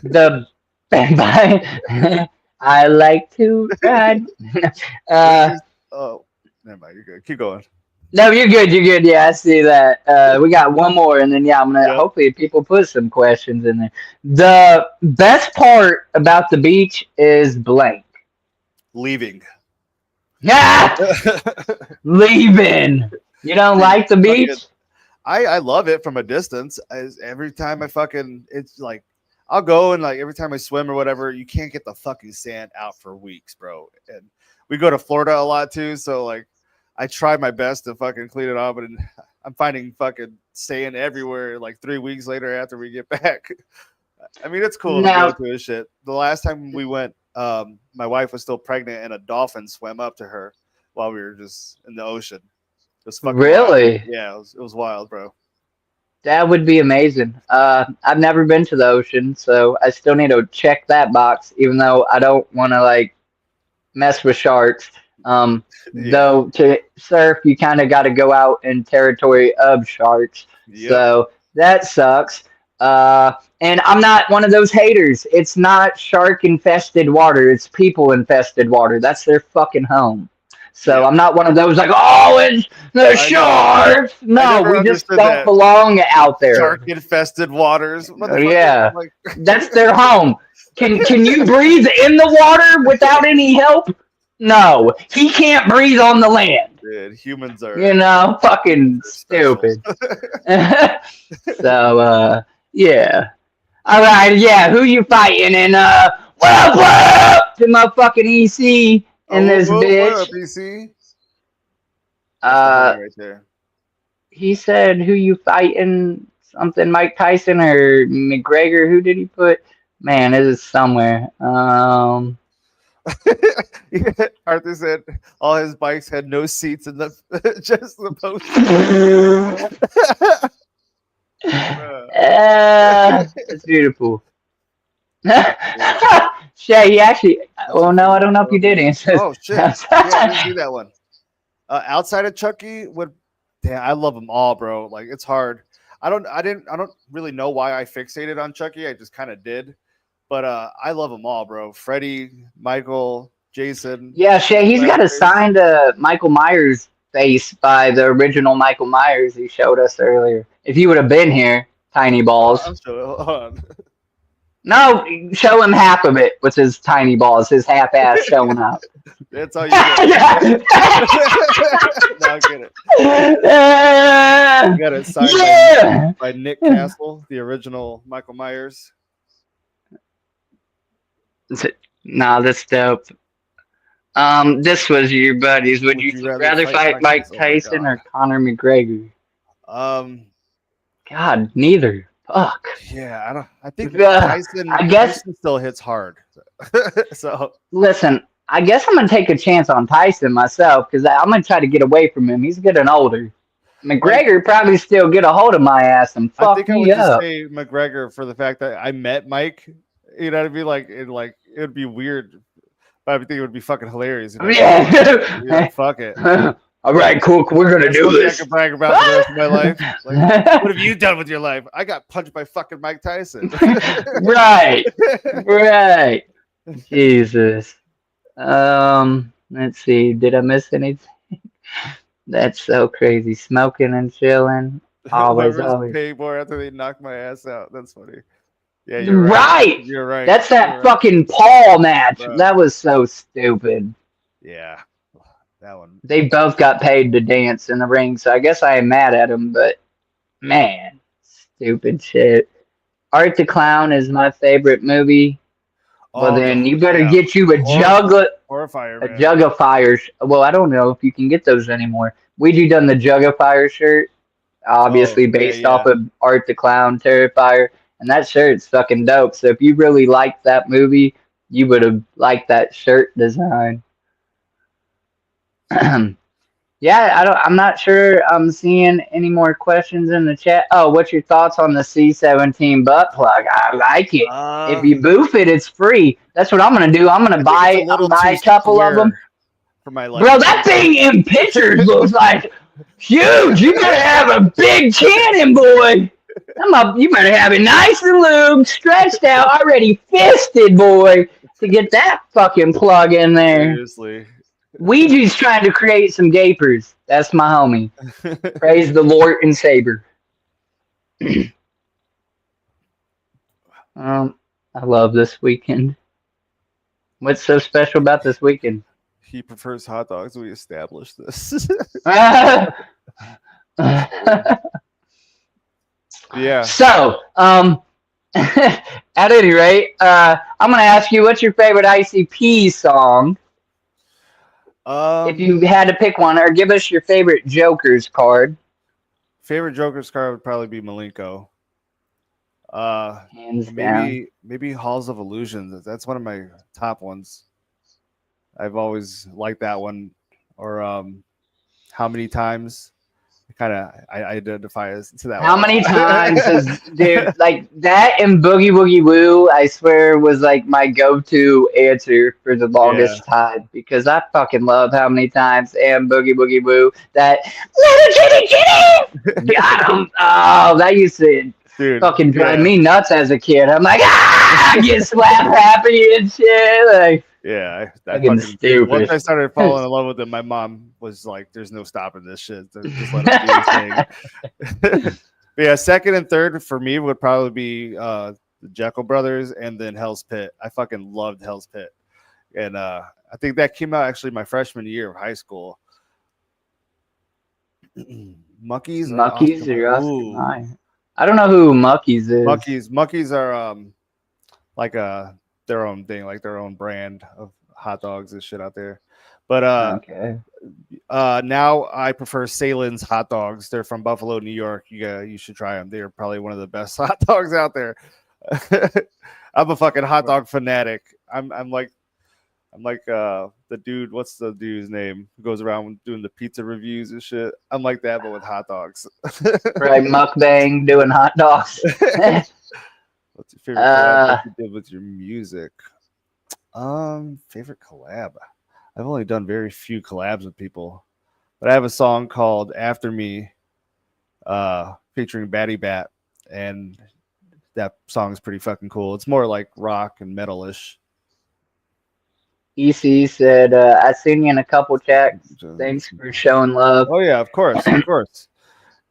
The I like to ride. Oh, never mind. You're good. Keep going. No, you're good. You're good. Yeah, I see that. We got one more, and then I'm gonna hopefully people put some questions in there. The best part about the beach is blank. Leaving. Yeah. Leaving. You don't like the beach? I love it from a distance. Every time it's like I'll go and like every time I swim or whatever, you can't get the fucking sand out for weeks, bro. And we go to Florida a lot too, so like I try my best to fucking clean it up, and I'm finding fucking sand everywhere like 3 weeks later after we get back. I mean, it's cool to go to this shit. The last time we went, my wife was still pregnant, and a dolphin swam up to her while we were just in the ocean. It was fucking really wild. Yeah, it was wild, bro. That would be amazing. I've never been to the ocean, so I still need to check that box, even though I don't want to like mess with sharks. Though to surf, you kind of got to go out in territory of sharks. Yep. So that sucks. And I'm not one of those haters. It's not shark infested water. It's people infested water. That's their fucking home. So I'm not one of those like, oh, it's the sharks. No, we just don't belong out there. Shark infested waters. Yeah, that's their home. Can you breathe in the water without any help? No, he can't breathe on the land. Dude, humans are, fucking stupid. So, yeah. All right, yeah. Who you fighting? And what up to my fucking EC in this bitch? What up, EC? Right there. He said, "Who you fighting?" Something Mike Tyson or McGregor. Who did he put? Man, it is somewhere. Arthur said all his bikes had no seats in the just the post. It's beautiful. Shay, he actually. That's Well, your no, I favorite don't know if horror you did movie? answer. Oh shit! Yeah, I didn't do that one. Outside of Chucky, damn, I love them all, bro. Like it's hard. I don't really know why I fixated on Chucky. I just kind of did, but I love them all, bro. Freddy, Michael, Jason, Yeah, Shay, he's got a Leatherface. signed Michael Myers face by the original Michael Myers he showed us earlier. If you would have been here, tiny balls. I'm sure. Hold on. No, show him half of it with his tiny balls, his half ass showing up. That's all you get. No, I'm kidding. You got it signed Yeah. by Nick Castle, the original Michael Myers. Nah, that's dope. This was your buddies. Would you rather fight Mike Oh my Tyson god. or Conor McGregor? Um. God, neither. Fuck. Yeah, I don't. I think I guess. Tyson still hits hard. So Listen, I guess I'm gonna take a chance on Tyson myself because I'm gonna try to get away from him. He's getting older. like McGregor probably still get a hold of my ass and I fuck think I me would just up. say McGregor for the fact that I met Mike. You know what I mean? Like it would be weird, but I think it would be fucking hilarious. You know? Yeah. Fuck it. All right, cool. We're gonna That's do something this. I can brag about for the rest of my life. Like, what have you done with your life? I got punched by fucking Mike Tyson. Right. Right. Jesus. Let's see. Did I miss anything? That's so crazy. Smoking and chilling. Always, Whoever's always. paying more after they knock my ass out. That's funny. Yeah, you're right. Right. You're right. That's that You're right. fucking Paul match. Bro. That was so stupid. Yeah. That one. They both got paid to dance in the ring, so I guess I ain't mad at them, but man, stupid shit. Art the Clown is my favorite movie. Well, then you better get you a Horrifier, man. jug of fire. Well, I don't know if you can get those anymore. Ouija done the Jug of Fire shirt, obviously based off of Art the Clown Terrifier, and that shirt's fucking dope. So if you really liked that movie, you would have liked that shirt design. Yeah, I'm not sure I'm seeing any more questions in the chat. Oh, what's your thoughts on the C17 butt plug? I like it. If you boof it, it's free. That's what I'm gonna do. I'm gonna buy a couple of them. For my life. Bro, that thing in pictures looks like huge. You better have a big cannon, boy. You better have it nice and lubed, stretched out, already fisted, boy, to get that fucking plug in there. Seriously. Ouija's trying to create some gapers. That's my homie. Praise the Lord and Saber. I love this weekend. What's so special about this weekend? He prefers hot dogs. We established this. Yeah. So, at any rate, I'm gonna ask you, what's your favorite ICP song? If you had to pick one, or give us your favorite Joker's card. Favorite Joker's card would probably be Malenko. Hands down. Maybe Halls of Illusions. That's one of my top ones. I've always liked that one. Or How Many Times? I identify as to that. How many times has dude like that and Boogie Woogie Woo? I swear was like my go-to answer for the longest time because I fucking love How Many Times and Boogie Woogie Woo. That little kitty got him. Oh, that used to fucking drive me nuts as a kid. I'm like, I get slap happy and shit. Like, yeah, fucking stupid. Once I started falling in love with it, my mom was like, "There's no stopping this shit. Just let it do his thing." But yeah, second and third for me would probably be the Jekyll Brothers and then Hell's Pit. I fucking loved Hell's Pit, and I think that came out actually my freshman year of high school. Muckies or Oscar Mayer? I don't know who Muckies is. Muckies are like their own thing, like their own brand of hot dogs and shit out there. But now I prefer Salen's hot dogs. They're from Buffalo, New York. You should try them. They're probably one of the best hot dogs out there. I'm a fucking hot dog fanatic. I'm like I'm like the dude. What's the dude's name? Who goes around doing the pizza reviews and shit. I'm like that, but with hot dogs. Right, mukbang doing hot dogs. What's your favorite collab that you did with your music? Favorite collab. I've only done very few collabs with people, but I have a song called "After Me," featuring Batty Bat, and that song is pretty fucking cool. It's more like rock and metal-ish. EC said, I seen you in a couple checks. Thanks for showing love. Oh yeah, of course, of course.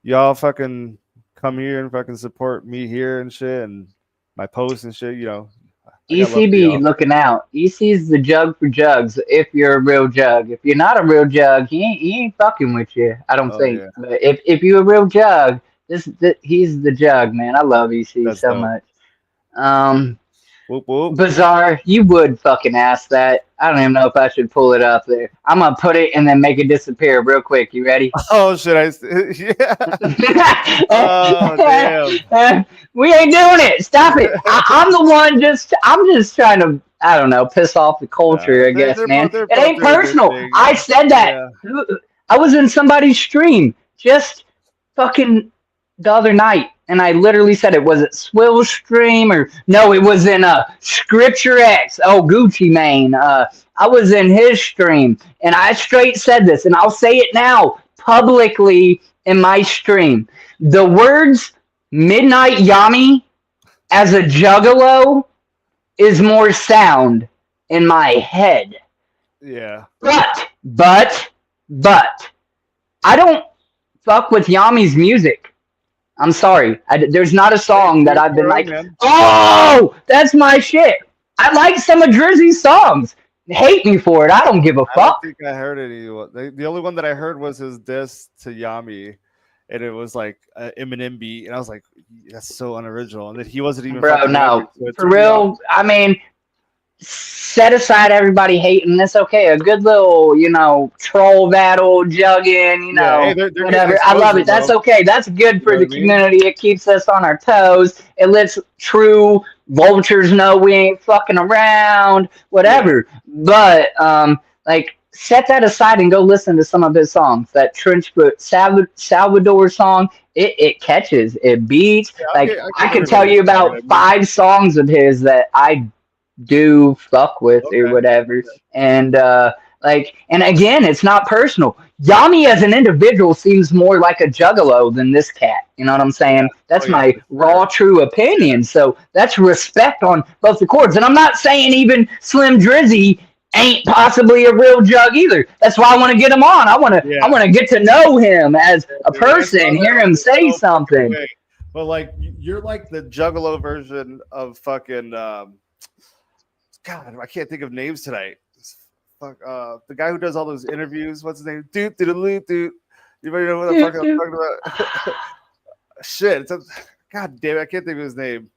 Y'all fucking come here and fucking support me here and shit, and my posts and shit. You know, ECB looking out. EC's the jug for jugs. If you're a real jug, if you're not a real jug, he ain't fucking with you. I don't think. Yeah. But if you're a real jug, he's the jug, man. I love EC That's so dope. much. Whoop, whoop. Bizarre, you would fucking ask that. I don't even know if I should pull it up there. I'm gonna put it and then make it disappear real quick. You ready? Oh shit! Yeah. Oh damn. We ain't doing it. Stop it. I'm the one. I'm just trying to. I don't know. Piss off the culture. I guess, man. It ain't personal. I said that. Yeah. I was in somebody's stream just fucking the other night. And I literally said it. Was it Swill Stream or no? It was in Scripture X. Oh, Gucci Mane. I was in his stream, and I straight said this, and I'll say it now publicly in my stream. The words "Midnight Yami" as a juggalo is more sound in my head. Yeah. But I don't fuck with Yami's music. I'm sorry. There's not a song that I've been like, oh, that's my shit. I like some of Drizzy's songs. Hate me for it. I don't give a fuck. I don't think I heard any. The only one that I heard was his diss to Yami, and it was like Eminem beat, and I was like, that's so unoriginal. And that he wasn't even. Bro, no, for real. I mean, set aside everybody hating. That's okay. A good little, troll battle, jugging, yeah, they're whatever. I love it. That's okay. That's good for the community. It keeps us on our toes. It lets true vultures know we ain't fucking around, whatever. Yeah. But, set that aside and go listen to some of his songs. That Trench Foot Salvador song, it catches, it beats. Yeah, I can tell you about 5 songs of his that I do fuck with or whatever. And and again, it's not personal. Yami as an individual seems more like a juggalo than this cat. You know what I'm saying? That's my raw, true opinion. So that's respect on both the chords. And I'm not saying even Slim Drizzy ain't possibly a real jug either. That's why I want to get him on. I want to get to know him as a person, hear him say something. But you're like the juggalo version of fucking God, I can't think of names tonight. Fuck, the guy who does all those interviews. What's his name? Dude. Anybody know what the fuck I'm talking about? Shit. God damn it. I can't think of his name.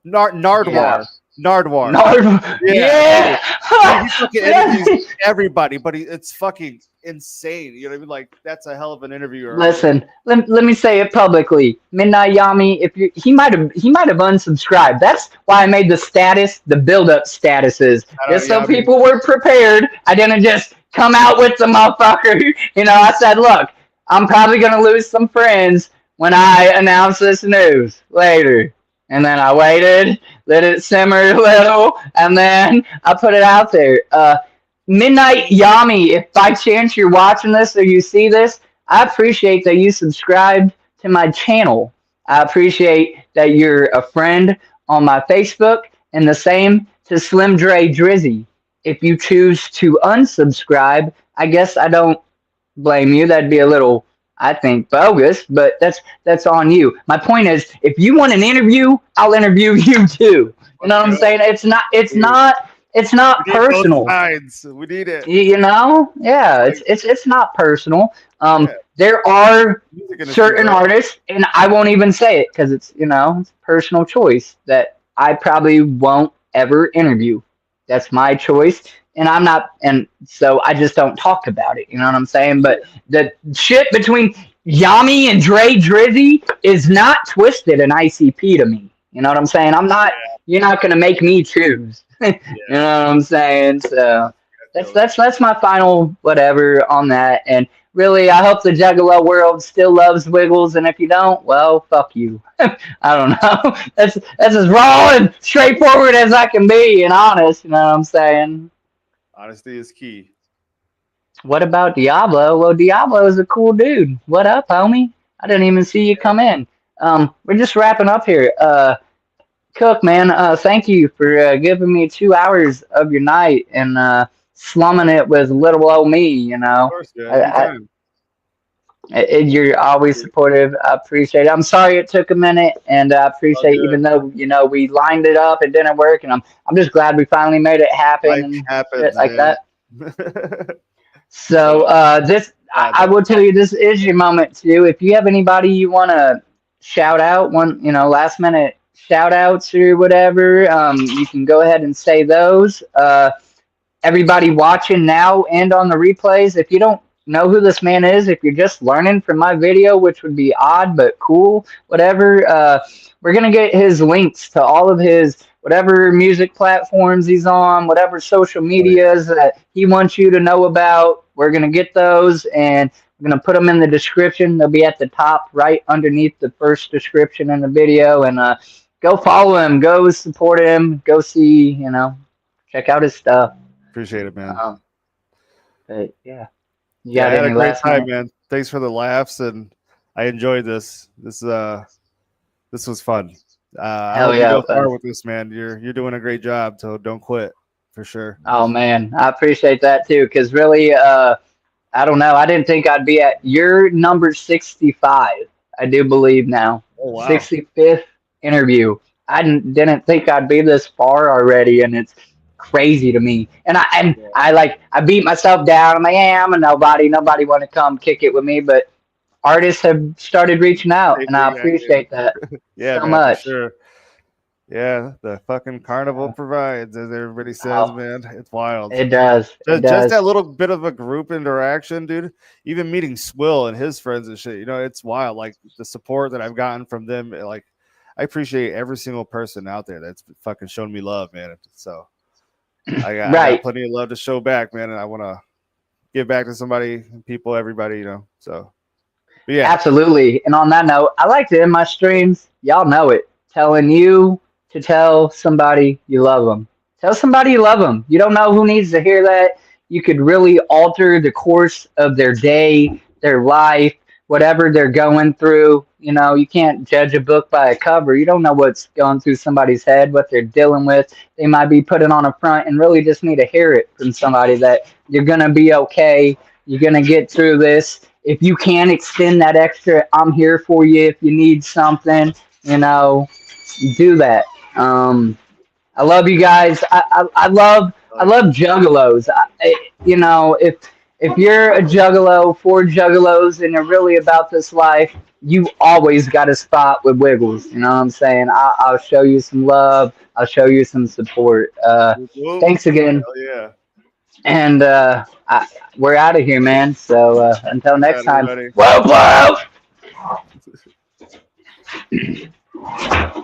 Nardwar. Yeah. Nardwar. Yeah. He fucking interviews everybody, but it's fucking insane. You know what I mean? Like, that's a hell of an interviewer. Listen, let me say it publicly. Midnight Yami, he might have unsubscribed. That's why I made the build-up statuses, just so people were prepared. I didn't just come out with the motherfucker. I said, look, I'm probably gonna lose some friends when I announce this news later. And then I waited, let it simmer a little, and then I put it out there. Midnight Yami, if by chance you're watching this or you see this, I appreciate that you subscribed to my channel. I appreciate that you're a friend on my Facebook, and the same to Slim Dre Drizzy. If you choose to unsubscribe, I guess I don't blame you. That'd be a little, I think, bogus, but that's on you. My point is, if you want an interview, I'll interview you too. You know what I'm saying? It's not personal. We need it. Yeah. It's not personal. There are certain artists, and I won't even say it because it's it's personal choice that I probably won't ever interview. That's my choice. And I'm not, and so I just don't talk about it. You know what I'm saying? But the shit between Yami and Dre Drizzy is not twisted in ICP to me. You know what I'm saying? I'm not. You're not gonna make me choose. You know what I'm saying? So That's my final whatever on that. And really, I hope the Juggalo world still loves Wiggles. And if you don't, well, fuck you. I don't know. That's as raw and straightforward as I can be and honest. You know what I'm saying? Honesty is key. What about Diablo? Well, Diablo is a cool dude. What up, homie? I didn't even see you come in. We're just wrapping up here. Cook, man, thank you for giving me 2 hours of your night and slumming it with little old me. You Of know, course, yeah. I, Anytime. you're always supportive. I appreciate it. I'm sorry it took a minute, and I All appreciate even though we lined it up, it didn't work, and I'm just glad we finally made it happen Life and shit happens, like man. that. So this I will tell you this is your moment too. If you have anybody you want to shout out, last minute shout outs or whatever, you can go ahead and say those. Everybody watching now and on the replays, if you don't know who this man is, if you're just learning from my video, which would be odd but cool, whatever, we're gonna get his links to all of his whatever music platforms he's on, whatever social medias that he wants you to know about. We're gonna get those and we're gonna put them in the description. They'll be at the top right underneath the first description in the video. And go follow him, go support him, go see, check out his stuff. Appreciate it, man. But yeah, you Yeah, I got had a any great last time, minute? man. Thanks for the laughs, and I enjoyed this. This was fun. I Hell hope you yeah, go it far was. with this, man. You're doing a great job, so don't quit for sure. Oh man, I appreciate that too. Cause really, I don't know. I didn't think I'd be at your number 65. I do believe now. Oh wow. 65th interview. I didn't think I'd be this far already, and it's crazy to me. And Yeah, I beat myself down. I'm like, yeah, I'm a nobody want to come kick it with me. But artists have started reaching out, same and I thing, appreciate that yeah, so man, for much. sure. Yeah, the fucking carnival Uh, provides, as everybody says, oh, man. It's wild. it does. It Just does. that little bit of a group interaction, dude. Even meeting Swill and his friends and shit, it's wild. Like the support that I've gotten from them, like I appreciate every single person out there that's fucking shown me love, man. So I got Right. plenty of love to show back, man, and I want to give back to somebody, people, everybody, So, but yeah, Absolutely. And on that note, I like to end my streams. Y'all know it. Telling you to tell somebody you love them. Tell somebody you love them. You don't know who needs to hear that. You could really alter the course of their day, their life, whatever they're going through. You can't judge a book by a cover. You don't know what's going through somebody's head, what they're dealing with. They might be putting on a front and really just need to hear it from somebody that you're going to be okay. You're going to get through this. If you can extend that extra, I'm here for you if you need something, you know, do that. I love you guys. I love juggalos. If you're a juggalo for juggalos and you're really about this life, you always got a spot with Wiggles. You know what I'm saying? I'll show you some love. I'll show you some support. whoop, whoop. Thanks again. Hell yeah. And we're out of here, man. So until Peace next out, time. everybody. Whoa, whoa!